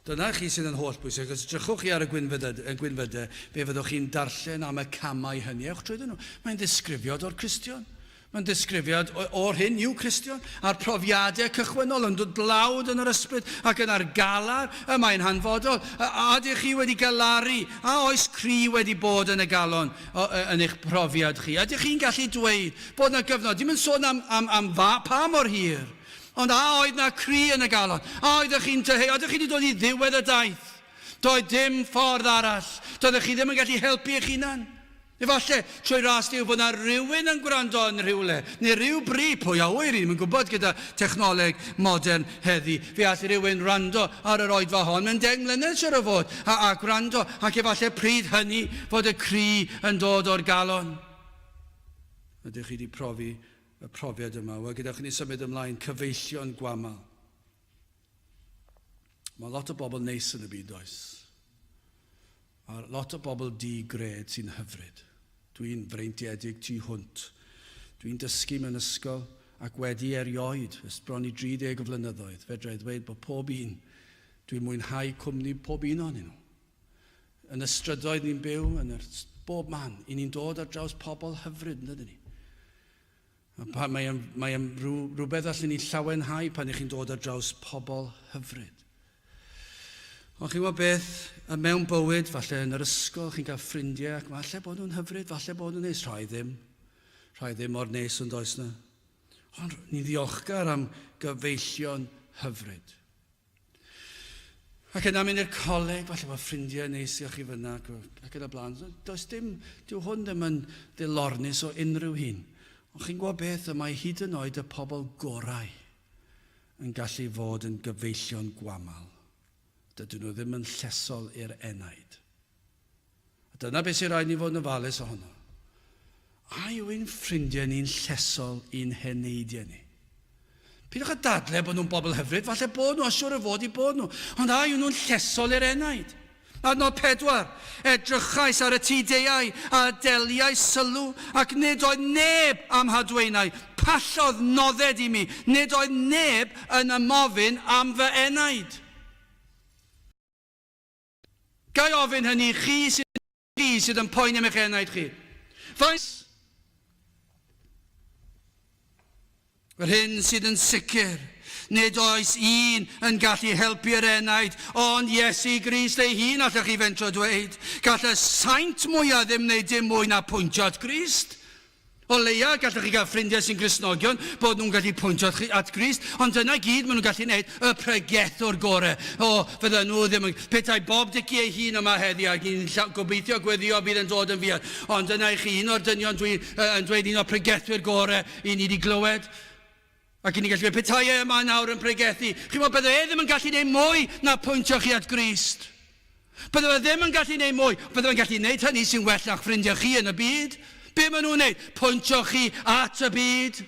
Dyna chi sydd yn holl bwysig. Os drychwch chi ar y gwynfydau, fe fyddwch chi'n darllen am y camau hynny. Ewch trwy nhw. Mae'n ddisgrifiad o'r Cristion. Mae'n disgrifiad o'r hyn yw Cristion, a'r profiadau cychwynnol yn dod blawd yn yr ysbryd ac yn argalar, mae'n hanfodol. A ydych chi wedi galaru, a oes cri wedi bod yn y galon yn eich profiad chi. Ydych chi'n gallu dweud bod yna gyfnod, dim yn sôn am pa mor hir, ond a oedd yna cri yn y galon, a oeddech chi'n tyheu, oeddech chi wedi dod i ddiwedd y daith. Doedd dim ffordd arall, doeddech chi ddim yn gallu helpu eich hunan. Efallai, trwy ras diw bod yna rhywun yn gwrando yn rhywle, neu rhyw bri, pwy a wyr, ni'n gwybod gyda technoleg modern heddi. Fe all rhywun rando ar yr oedfa hon, mae'n 10 mlynedd siwr o fod, a gwrando, ac efallai pryd hynny fod y cri yn dod o'r galon. Ydych chi wedi profi y profiad yma, wel gyda chi ni symud ymlaen cyfeillion gwamal. Mae lot o bobl neis yn y byd oes. A lot o bobl di-gred sy'n hyfryd. Dwi'n freintiedig tu hwnt. Dwi'n dysgu mewn ysgol ac wedi erioed, ys bron i 30 o flynyddoedd. Fedra i ddweud bod pob un, dwi'n mwynhau cwmni pob un ohonyn nhw. Yn y strydoedd ni'n byw, yn bob man, i ni'n dod ar draws pobl hyfryd, yn dydyn ni. Mae rhywbeth allan ni llawenhau pan ych chi'n dod ar draws pobl hyfryd. Ond chi'n gwybod beth, mewn bywyd, falle yn yr ysgol, chi'n cael ffrindiau, ac falle bod nhw'n hyfryd, falle bod nhw'n neis, rhai ddim mor neis yn does na. Ond ni'n ddiolchgar am gyfeillion hyfryd. Ac yna mynd i'r coleg, falle bod ffrindiau neis i chi fyna, ac yn y blaen. Does dim, dyw hwn ddim yn ddilornus o unrhyw hun. Ond chi'n gwybod beth, mae hyd yn oed y pobl gorau yn gallu fod yn gyfeillion gwamal. Dydyn nhw ddim yn llesol i'r enaid. A dyna beth sy'n rhaid ni fod yn ofalus ohono. A yw ein ffrindiau ni'n llesol i'n heneidiau ni? Pidwch a dadle bod nhw'n bobl hyfryd, falle bod nhw, a siwr o fod i bod nhw. Ond a yw nhw'n llesol i'r enaid? Adnod 4, edrychais ar y tydeiau a deliau sylw, ac nid oedd neb am hadweinau, pallodd nodded i mi, nid oedd neb yn ymofyn am fy enaid. Gai ofyn hynny, chi sydd yn poeni am eich enaid chi. Faes? Yr hyn sydd yn sicr, nid oes un yn gallu helpu'r enaid, ond Iesu Grist ei hun allwch chi fentro dweud. Gall y saint mwyaf ddim wneud dim mwy na pwyntio at Grist. O leia, gallwch chi gael ffrindiau sy'n Gristnogion, bod nhw'n gallu pwyntio at Grist, ond dyna gyd maen nhw'n gallu gwneud y pregethwr gorau. O, fydda nhw ddim yn... Petai Bob Dici ei hun yma heddi, ac i'n gobeithio gweddio bydd yn dod yn fiad. Ond dyna i chi un o'r dynion dwi'n dweud un o'r pregethwyr gorau i ni wedi glywed. Ac i ni gallu dweud, petai yma nawr yn pregethu. Chi'n meddwl, bydda ddim yn gallu gwneud mwy na pwyntio chi at Grist. Bydda ddim yn gallu gwneud mwy. Bydda yn gallu gwneud hynny sy'n well na'ch ffrindiau chi yn y byd. Be maen nhw'n gwneud? Pwyntio chi at y byd.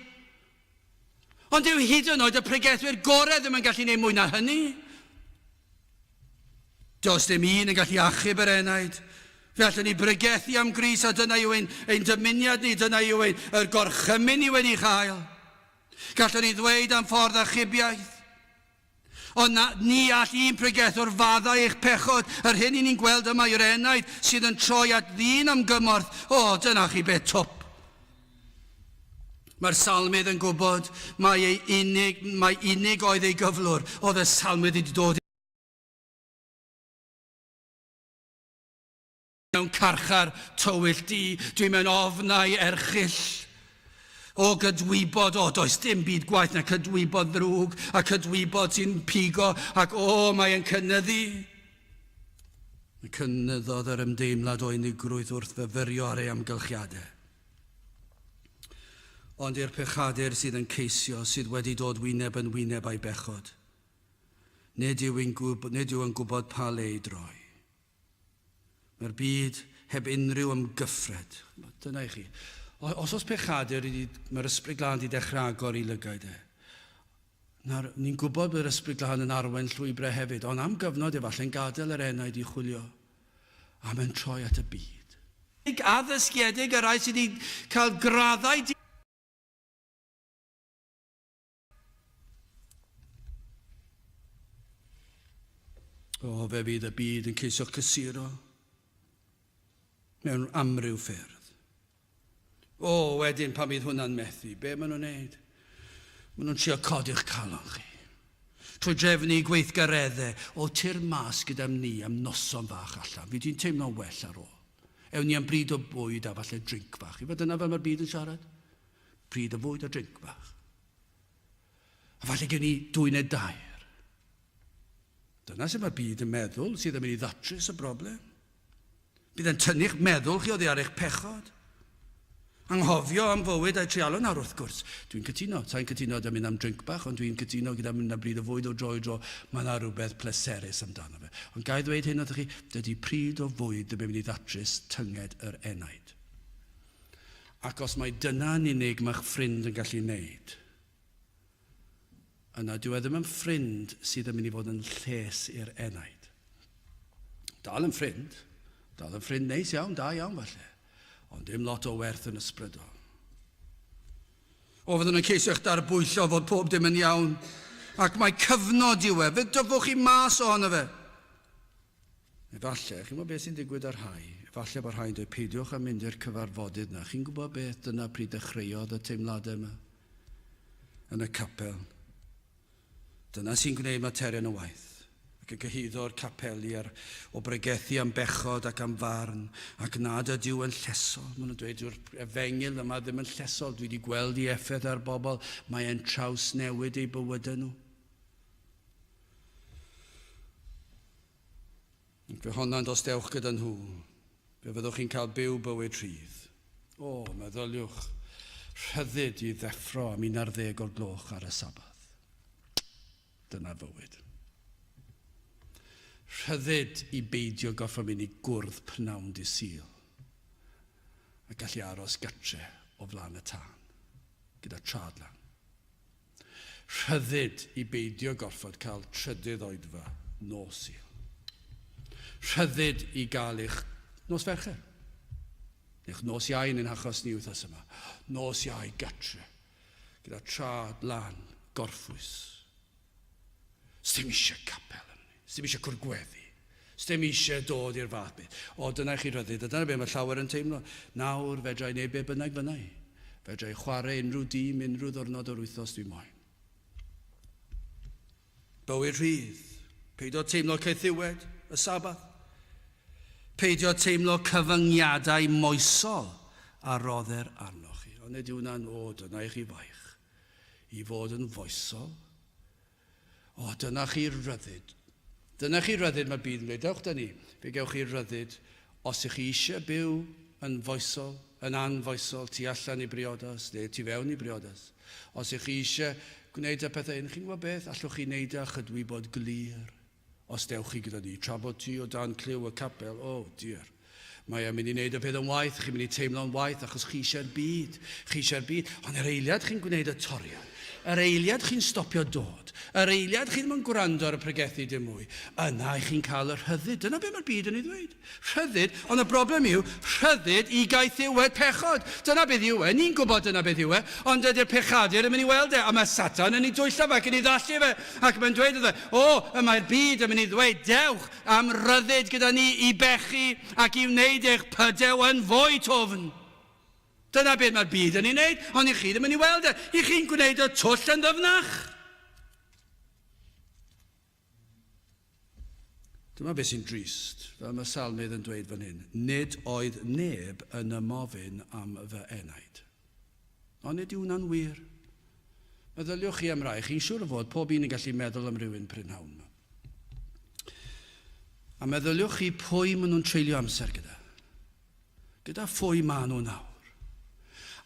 Ond yw hyd yn oed y pregethwyr gorau ddim yn gallu gwneud mwy na hynny. Does dim un yn gallu achub yr enaid. Fe allwn ni bregethu am Grist, a dyna yw ein dymuniad ni, dyna yw yr gorchymyn ni wedi chael. Gallwn ni ddweud am ffordd achubiaeth. Ond ni all un pregethwr faddau eich pechod, yr hyn i ni'n gweld yma yw'r enaid sydd yn troi at ddyn am gymorth. O, dyna chi beth twp. Mae'r salmydd yn gwybod mae unig oedd ei gyflwr, oedd y salmydd wedi dod mewn carchar tywyll di, dwi'n mewn ofnau erchyll. O gydwybod, does dim byd gwaith na cydwybod ddrwg, a cydwybod sy'n pigo, ac mae'n cynyddu. Mae cynyddodd yr ymdeimlad o unigrwydd wrth fyfyrio ar ei amgylchiadau. Ond i'r pechadur sydd yn ceisio, sydd wedi dod wyneb yn wyneb a'i bechod, nid yw yn gwybod pa le i droi. Mae'r byd heb unrhyw ymgyffred. Dyna i chi. Os oes pechadur, mae'r ysbryd glân wedi dechrau agor i lygaid e. Ni'n gwybod bod yr ysbryd glân yn arwain llwybrau hefyd, ond am gyfnod efallai'n gadael yr enaid i chwilio. A mae'n troi at y byd. Addysgiedig y rai sydd wedi cael graddau fe fydd y byd yn ceisio cysuro mewn amryw ffyrdd. Wedyn pan bydd hwnna'n methu, be maen nhw'n neud? Maen nhw'n trio codi'ch calon chi. Trwy drefnu gweithgareddau, tir mas gyda'n ni am noson fach allan. Fi di'n teimlo'n well ar ôl. Ewn ni am bryd o bwyd a falle drink fach. I fod dyna fel mae'r byd yn siarad? Bryd o bwyd a drink fach. A falle gen ni 2 neu 2. Dyna sy'n mae'r byd yn meddwl sydd yn mynd i ddatrys y broblem. Bydd yn tynnu'ch meddwl chi oddi ar eich pechod. Anghofio am fywyd a'i trialo nawr wrth gwrs. Dwi'n cytuno, sa'n cytuno da mynd am drink bach, ond dwi'n cytuno gyda mynd am bryd o fwyd o dro. Mae yna rhywbeth pleserus amdano fe. Ond gai ddweud hyn wrth chi, dydy pryd o fwyd ddim yn mynd i ddatrys tynged yr enaid. Ac os mae dyna'n unig mae'ch ffrind yn gallu neud, yna dyw e ddim yn ffrind sydd yn mynd i fod yn lles i'r enaid. Dal yn ffrind neis iawn, da iawn falle. Ond dim lot o werth yn ysbrydol. Fydden nhw'n ceisio eich darbwyllo fod pob dim yn iawn, ac mae cyfnod yw e, fe dyfwch chi mas ohono fe. Efallai, chi'n gwybod beth sy'n digwydd ar hau? Efallai bod hau'n dweud, peidiwch a mynd i'r cyfarfodydd na. Chi'n gwybod beth dyna pryd dechreuodd y teimladau yma? Yn y capel. Dyna sy'n gwneud materion y waith. Ac yn cyhuddo'r capeli o bregethu am bechod ac am farn, ac nad ydyw yn llesol. Maen nhw'n dweud yw'r efengil yma ddim yn llesol. Dwi wedi gweld ei effaith ar bobl, mae e'n traws newid eu bywydau nhw. Ac fe honna'n dostewch gyda nhw, fe fyddwch chi'n cael byw bywyd rhydd. Meddyliwch, rhyddid i ddeffro am 11 o'r gloch ar y sabath. Dyna fywyd. Rhyddid i beidio goffo mynd i gwrdd pnawn dy Sul a gallu aros gatre o flaen y tân gyda tradlan. Rhyddid i beidio gorfod cael trydydd oedfa nos Sul. Rhyddid i gael eich nos Fercher. Eich nos Iau yn achos ni wythnos yma. Nos Iau gatre gyda tradlan gorffwys. Sdim eisiau capel. Sdim eisiau cwrgweddi. Sdim eisiau dod i'r fath beth. Dyna chi ryddid. A dyna be mae llawer yn teimlo. Nawr fedrai neu be bynnag fynnau. Fedrai chwarae unrhyw dîm, unrhyw ddwrnod o'r wythnos dwi moyn. Bywyd rhydd. Peidio teimlo caethiwed y sabath. Peidio teimlo cyfyngiadau moesol a rodder arnoch chi. Ond nid yw hwnna'n dyna i chi faich. I fod yn foesol. Dyna chi ryddid. Dyna chi ryddid mae'r byd yn dweud. Dewch da ni. Fe gewch chi ryddid os ych chi eisiau byw yn foesol, yn anfoesol, tu allan i briodas, neu tu fewn i briodas. Os ych chi eisiau gwneud y pethau un, chi'n gwybod beth? Allwch chi wneud a chydwi bod glir. Os dewch chi gyda ni. Tra bod ti o dan cliw y capel, diar. Mae e'n mynd i wneud y peth yn waith, chi'n mynd i teimlo'n waith achos chi eisiau'r byd. Chi eisiau'r byd, ond yr eiliad chi'n gwneud y toriad. Yr eiliad chi'n stopio dod. Yr eiliad chi'n mynd gwrando ar y pregethu dim mwy. Yna i chi'n cael yr rhyddid. Dyna be mae'r byd yn ei ddweud. Rhyddid, ond y broblem yw, rhyddid i gaethiwed pechod. Dyna beth yw e, ni'n gwybod dyna beth yw e, ond ydy'r pechadur yn mynd i weld e, a mae Satan yn ei dwyllo fe, ac yn ei ddallu fe, ac mae'n dweud iddo, mae'r byd yn mynd i ddweud, dewch am ryddid gyda ni i bechu ac i wneud eich pydew yn fwy tofn. Dyna beth mae'r byd yn ei wneud, ond i chi ddim yn ei weld e. I chi'n gwneud y twll yn ddyfnach. Dyma beth sy'n drist, fel mae Salmydd yn dweud fan hyn. Nid oedd neb yn ymofyn am fy enaid. Ond nid yw hwnna'n wir. Meddyliwch chi am rai, chi'n siŵr o fod pob un yn gallu meddwl am rywun prynhawn yma. A meddyliwch chi pwy maen nhw'n treulio amser gyda. Gyda phwy maen nhw nawr.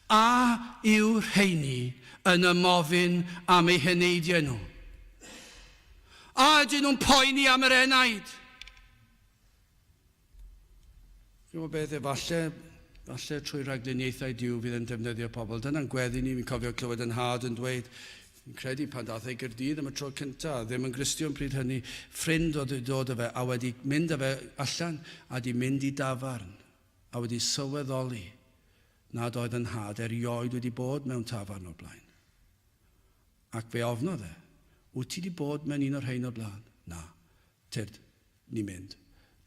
A yw'r rheini yn ymofyn am eu heneidiau nhw? A ydyn nhw'n poeni am yr enaid? Dwi'n meddwl beth falle trwy rhagluniaethau diw fydd yn defnyddio pobl. Dyna'n gweddi ni, fi'n cofio clywed yn had yn dweud, fi'n credu pan dath ei Gaerdydd am y tro cyntaf, ddim yn Gristion pryd hynny, ffrind oedd wedi dod â fe, a wedi mynd â fe allan, a wedi mynd i dafarn, a wedi sylweddoli nad oedd yn had erioed wedi bod mewn tafarn o'r blaen. Ac fe ofnodd e, wyt ti wedi bod mewn un o'r rhain o'r blaen? Na, tyrd, ni'n mynd.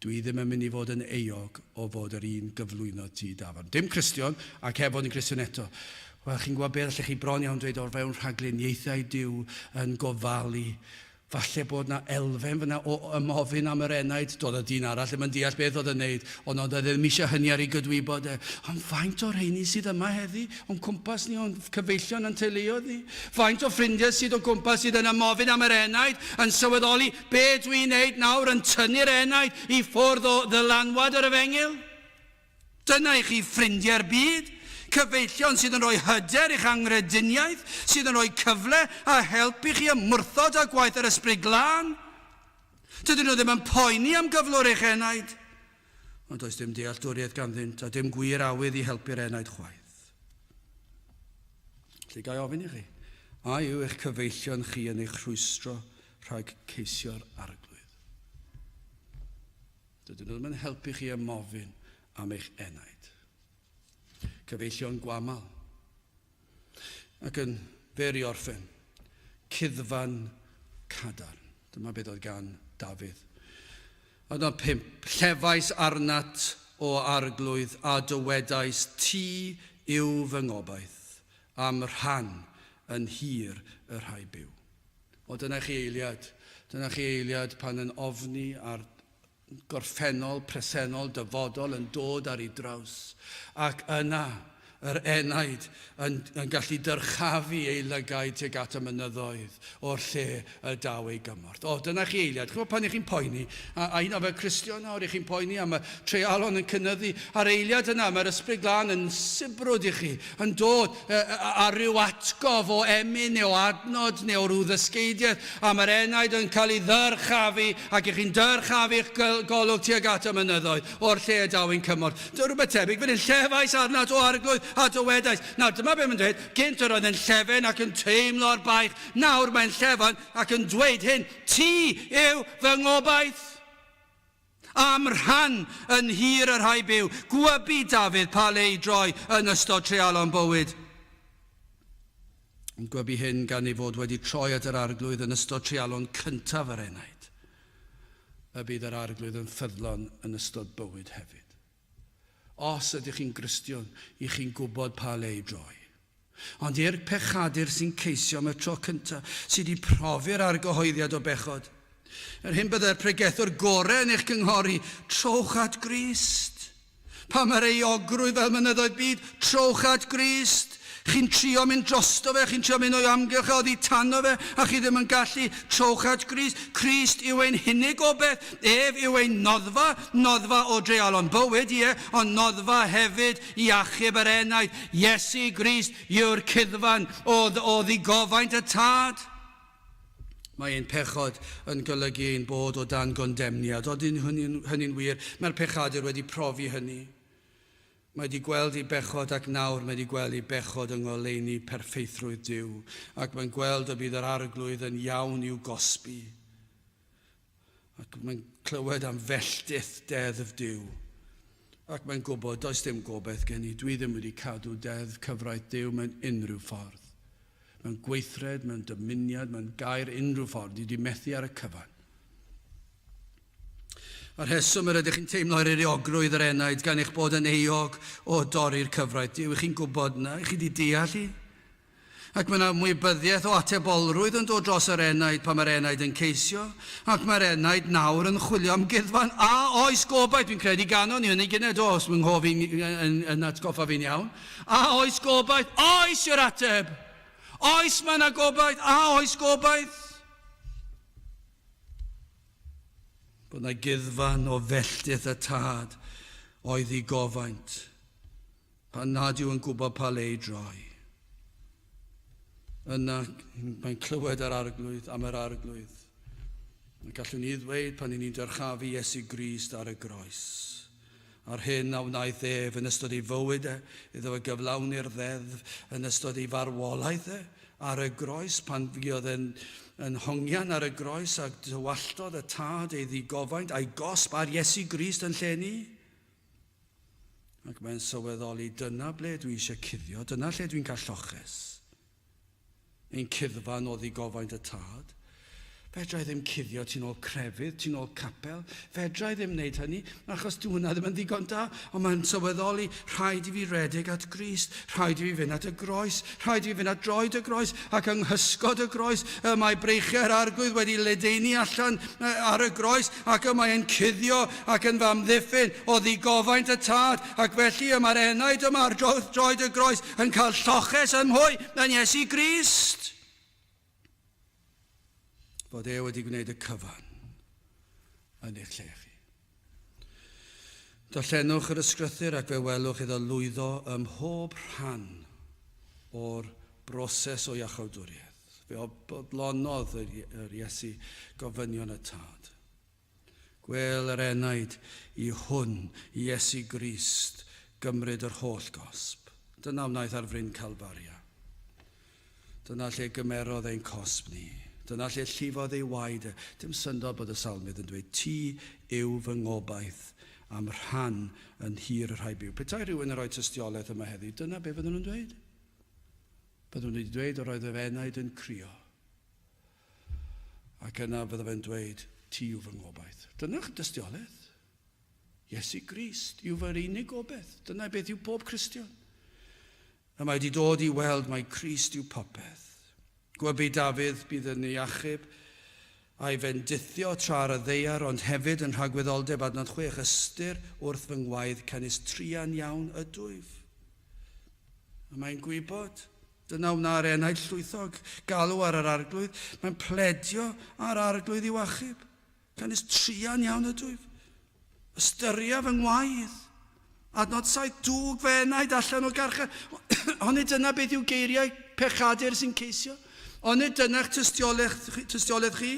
dwi ddim yn mynd i fod yn euog o fod yr un gyflwyno ti dafarn. Dim Cristion, ac hefyd yn Cristion eto. Wel, chi'n gwybod beth allech chi bron iawn dweud o'r fewn rhagluniaethau Duw yn gofalu. Falle bod na elfen fyna o ymofyn am yr enaid. Doedd y dyn arall ddim yn deall beth oedd yn neud, ond oedd ddim eisiau hynny ar ei gydwybod. Ond faint o'r rheini sydd yma heddi, o'n cwmpas ni, o'n cyfeillion yn teuluodd ni. Faint o ffrindiau sydd o gwmpas sydd yn ymofyn am yr enaid, yn sylweddoli be dwi'n neud nawr yn tynnu'r enaid i ffwrdd o ddylanwad yr efengil. Dyna i chi ffrindiau'r byd. Cyfeillion sydd yn rhoi hyder i'ch angrediniaeth, sydd yn rhoi cyfle a helpu chi ymwrthod â gwaith yr ysbryd glân. Dydyn nhw ddim yn poeni am gyflwr eich enaid. Ond does dim dealltwriaeth ganddynt a dim gwir awydd i helpu'r enaid chwaith. Felly gai ofyn i chi, a yw eich cyfeillion chi yn eich rhwystro rhag ceisio'r arglwydd? Dydyn nhw ddim yn helpu chi ymofyn am eich enaid. Cyfeillion gwamal. Ac yn fer i orffen, cuddfan cadarn. Dyma beth oedd gan Dafydd. Oedd 5, llefais arnat o arglwydd a dywedais ti yw fy ngobaith am rhan yn hir y rhai byw. O dyna chi eiliad. Dyna chi eiliad pan yn ofni ar gorffennol, presennol, dyfodol yn dod ar ei draws. Ac yna, yr enaid yn gallu dyrchafu ei lygaid tuag at y mynyddoedd o'r lle y daw ei gymorth. O, dyna chi eiliad. Chymod pan ych chi'n poeni, a un o fe Cristion nawr, ych chi'n poeni am y treialon yn cynyddu, a'r eiliad yna, mae'r ysbryd glân yn sibrwd i chi, yn dod ar ryw atgof o emyn neu o adnod neu o ryw ddysgeidiaeth, a mae'r enaid yn cael ei ddyrchafu, ac ych chi'n dyrchafu eich golwg tuag at y mynyddoedd o'r lle y daw ein cymorth. Dyna rhywbeth tebyg, fydd yn llefais arnat o arglwydd a dywedais. Nawr, dyma beth mae'n dweud, gynt yr oedd yn llefen ac yn teimlo'r baich, nawr mae'n llefan ac yn dweud hyn, ti yw fy ngobaith. Am rhan yn hir yr rhai byw, gwybu Dafydd pa le i droi yn ystod treialon bywyd. Ond gwybu hyn gan ei fod wedi troi at yr arglwydd yn ystod treialon cyntaf yr enaid. Y bydd yr arglwydd yn ffyddlon yn ystod bywyd hefyd. Os ydych chi'n Gristion, i chi'n gwybod pa le i droi. Ond i'r pechadur sy'n ceisio am y tro cyntaf, sydd wedi profi'r argyhoeddiad o bechod. Yr hyn byddai'r pregethwr gorau yn eich cynghori, trowch at Grist. Pa mae'r euogrwydd fel mynyddoedd byd, trowch at Grist. Chi'n trio mynd drosto fe, chi'n trio mynd o'i amgylch a oddi tanno fe, a chi ddim yn gallu trowch at Grist. Crist yw ein hunig o beth, ef yw ein noddfa o dreialon bywyd, ond noddfa hefyd i achub yr enaid. Iesu Grist yw'r cuddfan o ddigofaint y tad. Mae ein pechod yn golygu ein bod o dan gondemniad. Odyn hynny'n wir, mae'r pechadur wedi profi hynny. Mae wedi gweld ei bechod ac nawr mae wedi gweld ei bechod yng ngoleuni perffeithrwydd Duw, ac mae'n gweld y bydd yr arglwydd yn iawn i'w gosbi. Ac mae'n clywed am felltith deddf Duw. Ac mae'n gwybod, does dim gobaith gen i, dwi ddim wedi cadw deddf cyfraith Duw mewn unrhyw ffordd. Mewn gweithred, mewn dymuniad, mewn gair unrhyw ffordd, i wedi methu ar y cyfan. A'r heswm yr ydych chi'n teimlo'r euogrwydd yr enaid gan eich bod yn euog o dorri'r cyfraith. Yw chi'n gwybod na, chi wedi deall i. Ac mae yna ymwybyddiaeth o atebolrwydd yn dod dros yr enaid pan mae'r enaid yn ceisio. Ac mae'r enaid nawr yn chwilio am guddfan. A oes gobaith, dwi'n credu ganon ni hynny gynned os mae'n nghofi'n yn atgoffa fi'n iawn. A oes gobaith, oes yw'r ateb. Oes mae yna gobaith, a oes gobaith. Bod yna guddfan o felltith y tad oedd ei gofaint, pan nad yw yn gwybod pa le i droi. Yna mae'n clywed yr arglwydd am yr arglwydd. Mae gallwn ni ddweud pan ni'n dyrchafu Iesu Grist ar y groes. A'r hyn a wnaeth ef yn ystod ei fywyd iddo fe gyflawni'r ddeddf, yn ystod ei farwolaeth ar y groes, pan fuodd yn hongian ar y groes ac dywallodd y tad ei ddigofaint a'i gosb ar Iesu Grist yn lle ni. Ac mae'n sylweddoli, dyna ble dwi eisiau cuddio, dyna lle dwi'n cael lloches. Ein cuddfan o ddigofaint y tad. Fedra i ddim cuddio tu ôl crefydd, tu ôl capel. Fedra i ddim wneud hynny, achos dwi hwnna ddim yn ddigon da. Ond mae'n sylweddoli, rhaid i fi redeg at Grist, rhaid i fi fynd at y groes, rhaid i fi fynd at droed y groes, ac yng nghysgod y groes, mae breichiau'r arglwydd wedi ledeini allan ar y groes, ac mae'n cuddio ac yn famddiffyn o ddigofaint y tad, ac felly mae'r enaid yma ar droed y groes yn cael lloches ym mhwy yn Iesu Grist. Bod wedi gwneud y cyfan yn eich lle chi. Darllenwch yr ysgrythur ac fe welwch iddo lwyddo ym mhob rhan o'r broses o iachawdwriaeth. Fe o bodlonodd yr Iesu gofynion y tad. Gwel yr enaid i hwn, i Iesu Grist, gymryd yr holl gosb. Dyna wnaeth ar fryn Calfaria. Dyna lle gymerodd ein cosb ni. Dyna lle llifodd ei waed. Dim syndod bod y salmydd yn dweud, ti yw fy ngobaith am rhan yn hir y rhai byw. Petai rhywun yn rhoi tystiolaeth yma heddiw, dyna be fydden nhw'n dweud? Bydden nhw'n dweud o roedd y fenaid yn crio. Ac yna bydden fe'n dweud, ti yw fy ngobaith. Dyna'ch tystiolaeth. Iesu Grist yw fy'r unig obaith. Dyna beth yw bob Cristion. A mae wedi dod i weld mai Crist yw popeth. Gwybi Dafydd bydd yn ei achub a'i fendithio tra'r y ddeiar, ond hefyd yn rhagwyddoldeb adnod 6, ystyr wrth fy ngwaith cynnes trian iawn y dwyf. A mae'n gwybod, dyna wna'r enaid llwythog, galw ar yr arglwydd, mae'n pledio ar arglwydd i'w achub, cynnes trian iawn y dwyf. Ystyria fy ngwaith, adnod 7, dwg fy enaid allan o garchar. Ond dyna beth yw geiriau pechadur sy'n ceisio. Ond dyna'ch tystiolaeth chi,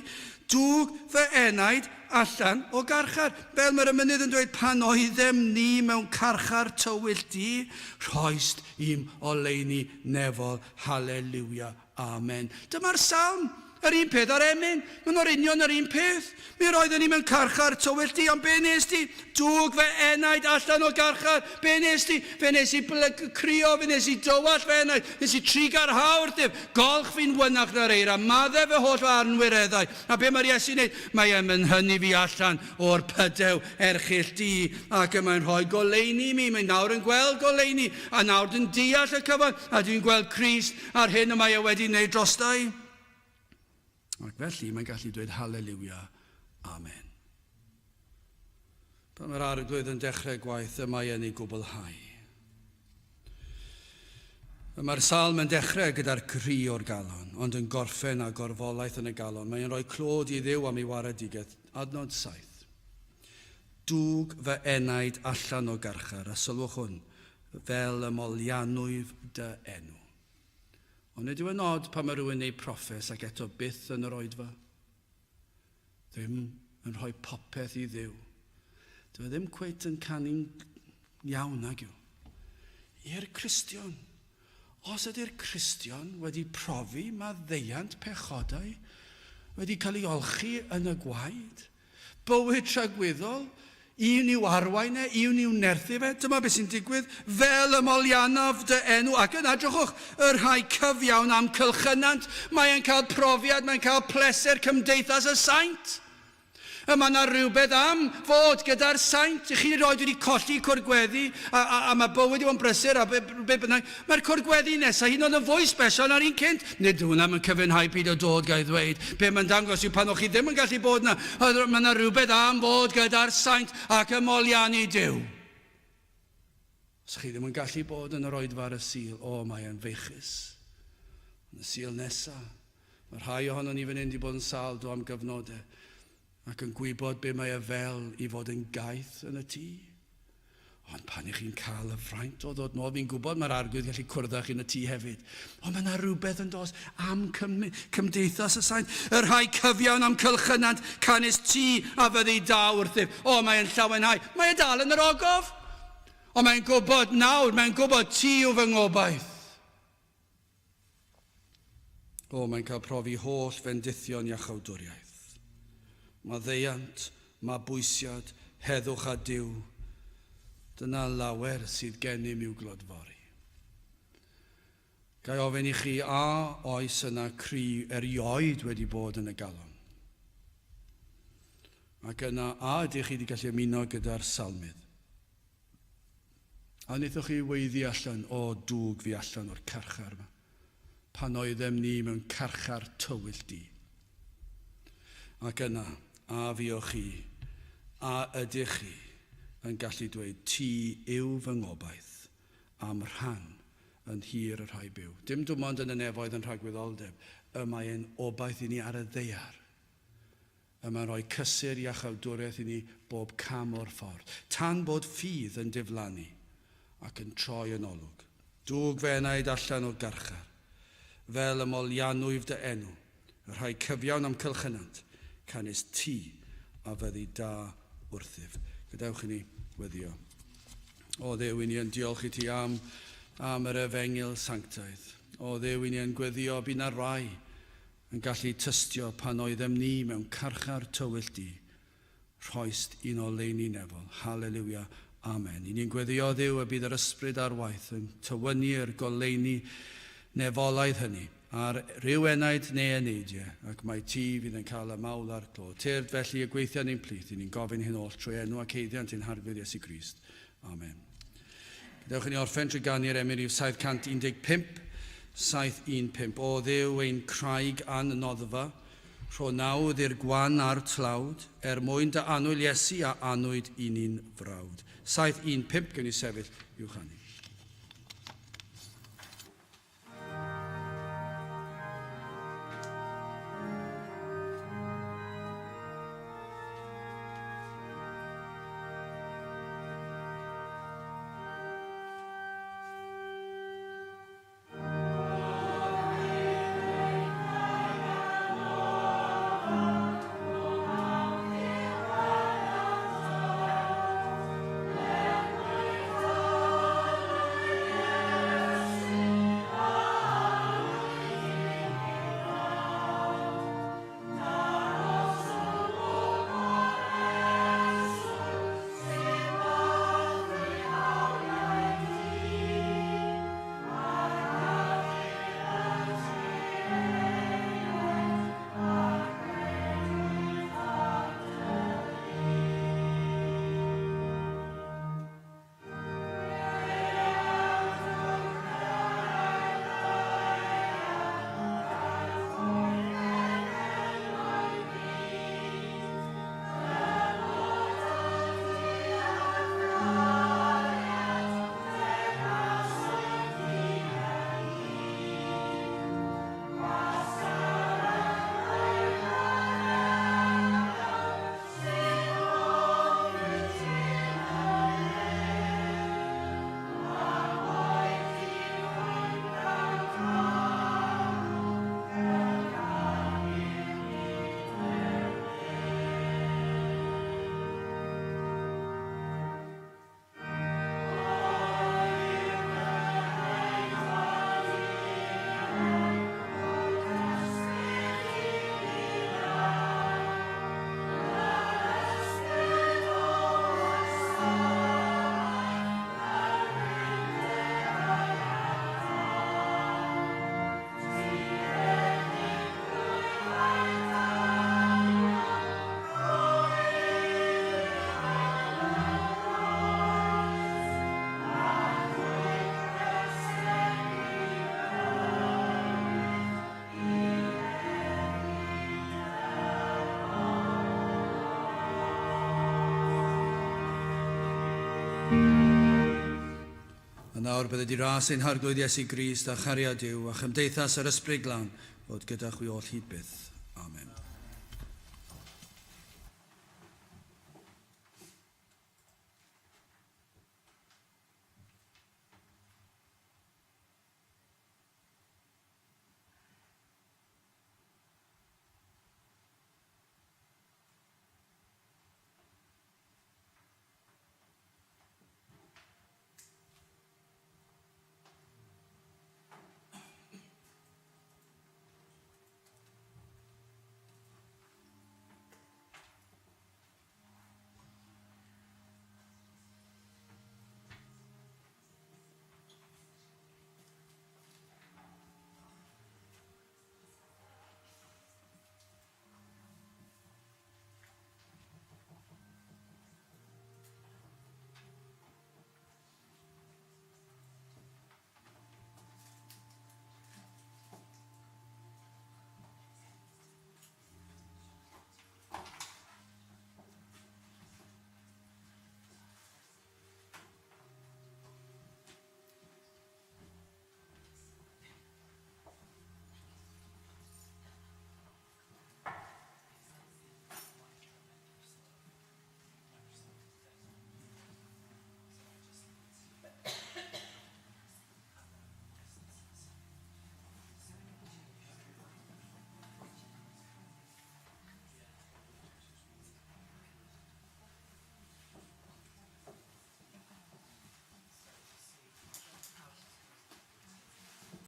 dwg fy enaid allan o garchar. Fel mae'r ymynydd yn dweud, pan oeddem ni mewn carchar tywyll di, rhoist i'm oleuni nefol, halleluia, amen. Dyma'r salm, yr un peth ar emyn, mae'n o'r union yr un peth. Mi roedden ni mewn carchar tywyll di, ond be nes di? Dwg fy enaid allan o garchar. Be nes di? Fe nes i crio, fe nes i dywall fy enaid, nes i trigar Wrthyf, golch fi'n wynach na'r eira, madde fy holl fy arnwireddau. A be mae'r Iesu'n neud? Mae e'n hynny fi allan o'r pydew erchyll di, ac mae'n rhoi goleuni mi. Mae'n nawr yn gweld goleuni, a nawr yn deall y cyfan, a dwi'n gweld Crist ar hyn y mae e wedi wneud drostai. Ac felly mae'n gallu dweud halleluia, amen. Pan mae'r arglwydd yn dechrau gwaith, y mae e'n ei gwblhau. Mae'r salm yn dechrau gyda'r cri o'r galon, ond yn gorffen â gorfolaeth yn y galon. Mae'n rhoi clod i Dduw am ei waredigaeth. Adnod 7. Dwg fy enaid allan o garchar, a sylwch hwn, fel y molianwyf dy enw. Ond ydyw yn od pan mae rhywun ei proffes ac eto byth yn yr oedfa. Ddim yn rhoi popeth i Dduw. Dyw ddim cweit yn canu'n iawn ag yw. I'r Cristion. Os ydy'r Cristion wedi profi maddeuant pechodau, wedi cael ei olchi yn y gwaed, bywyd tragwyddol, un i'w arwain e, un i'w nerthu fe. Dyma beth sy'n digwydd fel y molianaf dy enw. Ac yn adrochwch yr rhai cyfiawn am cylchynant. Mae'n cael profiad, mae'n cael pleser cymdeithas y saint. Mae yna rhywbeth am fod gyda'r saint. I chi roed wedi colli cwrgweddi a mae bywyd i'w yn brysur a be bynnag. Mae'r cwrgweddi nesaf hyn oedd yn fwy special na'r un cynt. Nid hwnna'n cyfynhau byd o dod gael ddweud. Be mae'n dangos yw pan o'ch chi ddim yn gallu bod yna. Mae yna rhywbeth am fod gyda'r saint ac y molianu Duw. Os chi ddim yn gallu bod yn yr oedfa ar y sil, mae e'n feichus. Yn y sil nesaf. Mae rhai ohono ni fan hyn wedi bod yn saldo am gyfnodau. Ac yn gwybod be mae e fel i fod yn gaeth yn y tŷ. Ond pan ych chi'n cael y fraint o ddod nôl, fi'n gwybod mae'r arglwydd gallu cwrdd â chi yn y tŷ hefyd. Ond mae yna rhywbeth yn dos am cymdeithas y saint. Yr rhai cyfiawn am cylchynant, canis tŷ a fyddi da Wrthyf. Mae'n llawenhau. Mae e dal yn yr ogof. Ond mae'n gwybod nawr, mae'n gwybod ti yw fy ngobaith. Mae'n cael profi holl fendithion iachawdwriaeth. Mae ddeiant, mae bwysiad, heddwch a Duw. Dyna lawer sydd gennym i'w glodfori. Gai ofyn i chi, oes yna cri erioed wedi bod yn y galon? Ac yna, a ydych chi wedi gallu ymuno gyda'r salmydd. A wnaethoch chi weiddi allan, o dwg fi allan o'r carchar yma. Pan oeddem ni mewn carchar tywyll di. Ac yna, a fi o chi, a ydych chi yn gallu dweud, ti yw fy ngobaith am rhan yn hir y rhai byw. Dim dim ond yn y nefoedd yn rhagwyddoldeb, y mae'n obaith i ni ar y ddeiar. Y mae'n rhoi cysur i achawdwriaeth i ni bob cam o'r ffordd. Tan bod ffydd yn diflannu ac yn troi yn olwg. Dwg fenaid allan o'r garchar, fel y molianwyf dy enw, y rhai cyfiawn am cylchynant, canis ti a fyddi da wrthyf. Gadewch i ni weddio. O Dduw, i ni yn diolch i ti am yr efengil sanctaidd. O Dduw, i ni yn gweddio bydd na rai yn gallu tystio pan oeddem ni mewn carchar tywyll di, rhoist un o leini nefol. Halleluia. Amen. I ni'n gweddio Dduw y bydd yr ysbryd ar waith yn tywynnu'r goleini nefolaidd hynny ar ryw enaid neu eneidiau, ac mae ti fydd yn cael y mawl a'r clod. Tyrd felly y gweithio ni'n plith, i ni'n gofyn hyn oll trwy enw ac eiddiant i'n harfydd Iesu Grist. Amen. Gadewch i ni orffen trwy ganu'r emyr i'w 715, 715. O Dduw ein craig an noddfa, rho nawdd i'r gwan a'r tlawd, mwyn dy anwyl Iesu a anwyd i ni'n frawd. 715, gen i sefyll i'w chanu. Nawr bydde di ras ein harglwydd Iesu Grist a chariad Duw a chymdeithas yr ysbryd glân fod gyda chwi all hyd byth.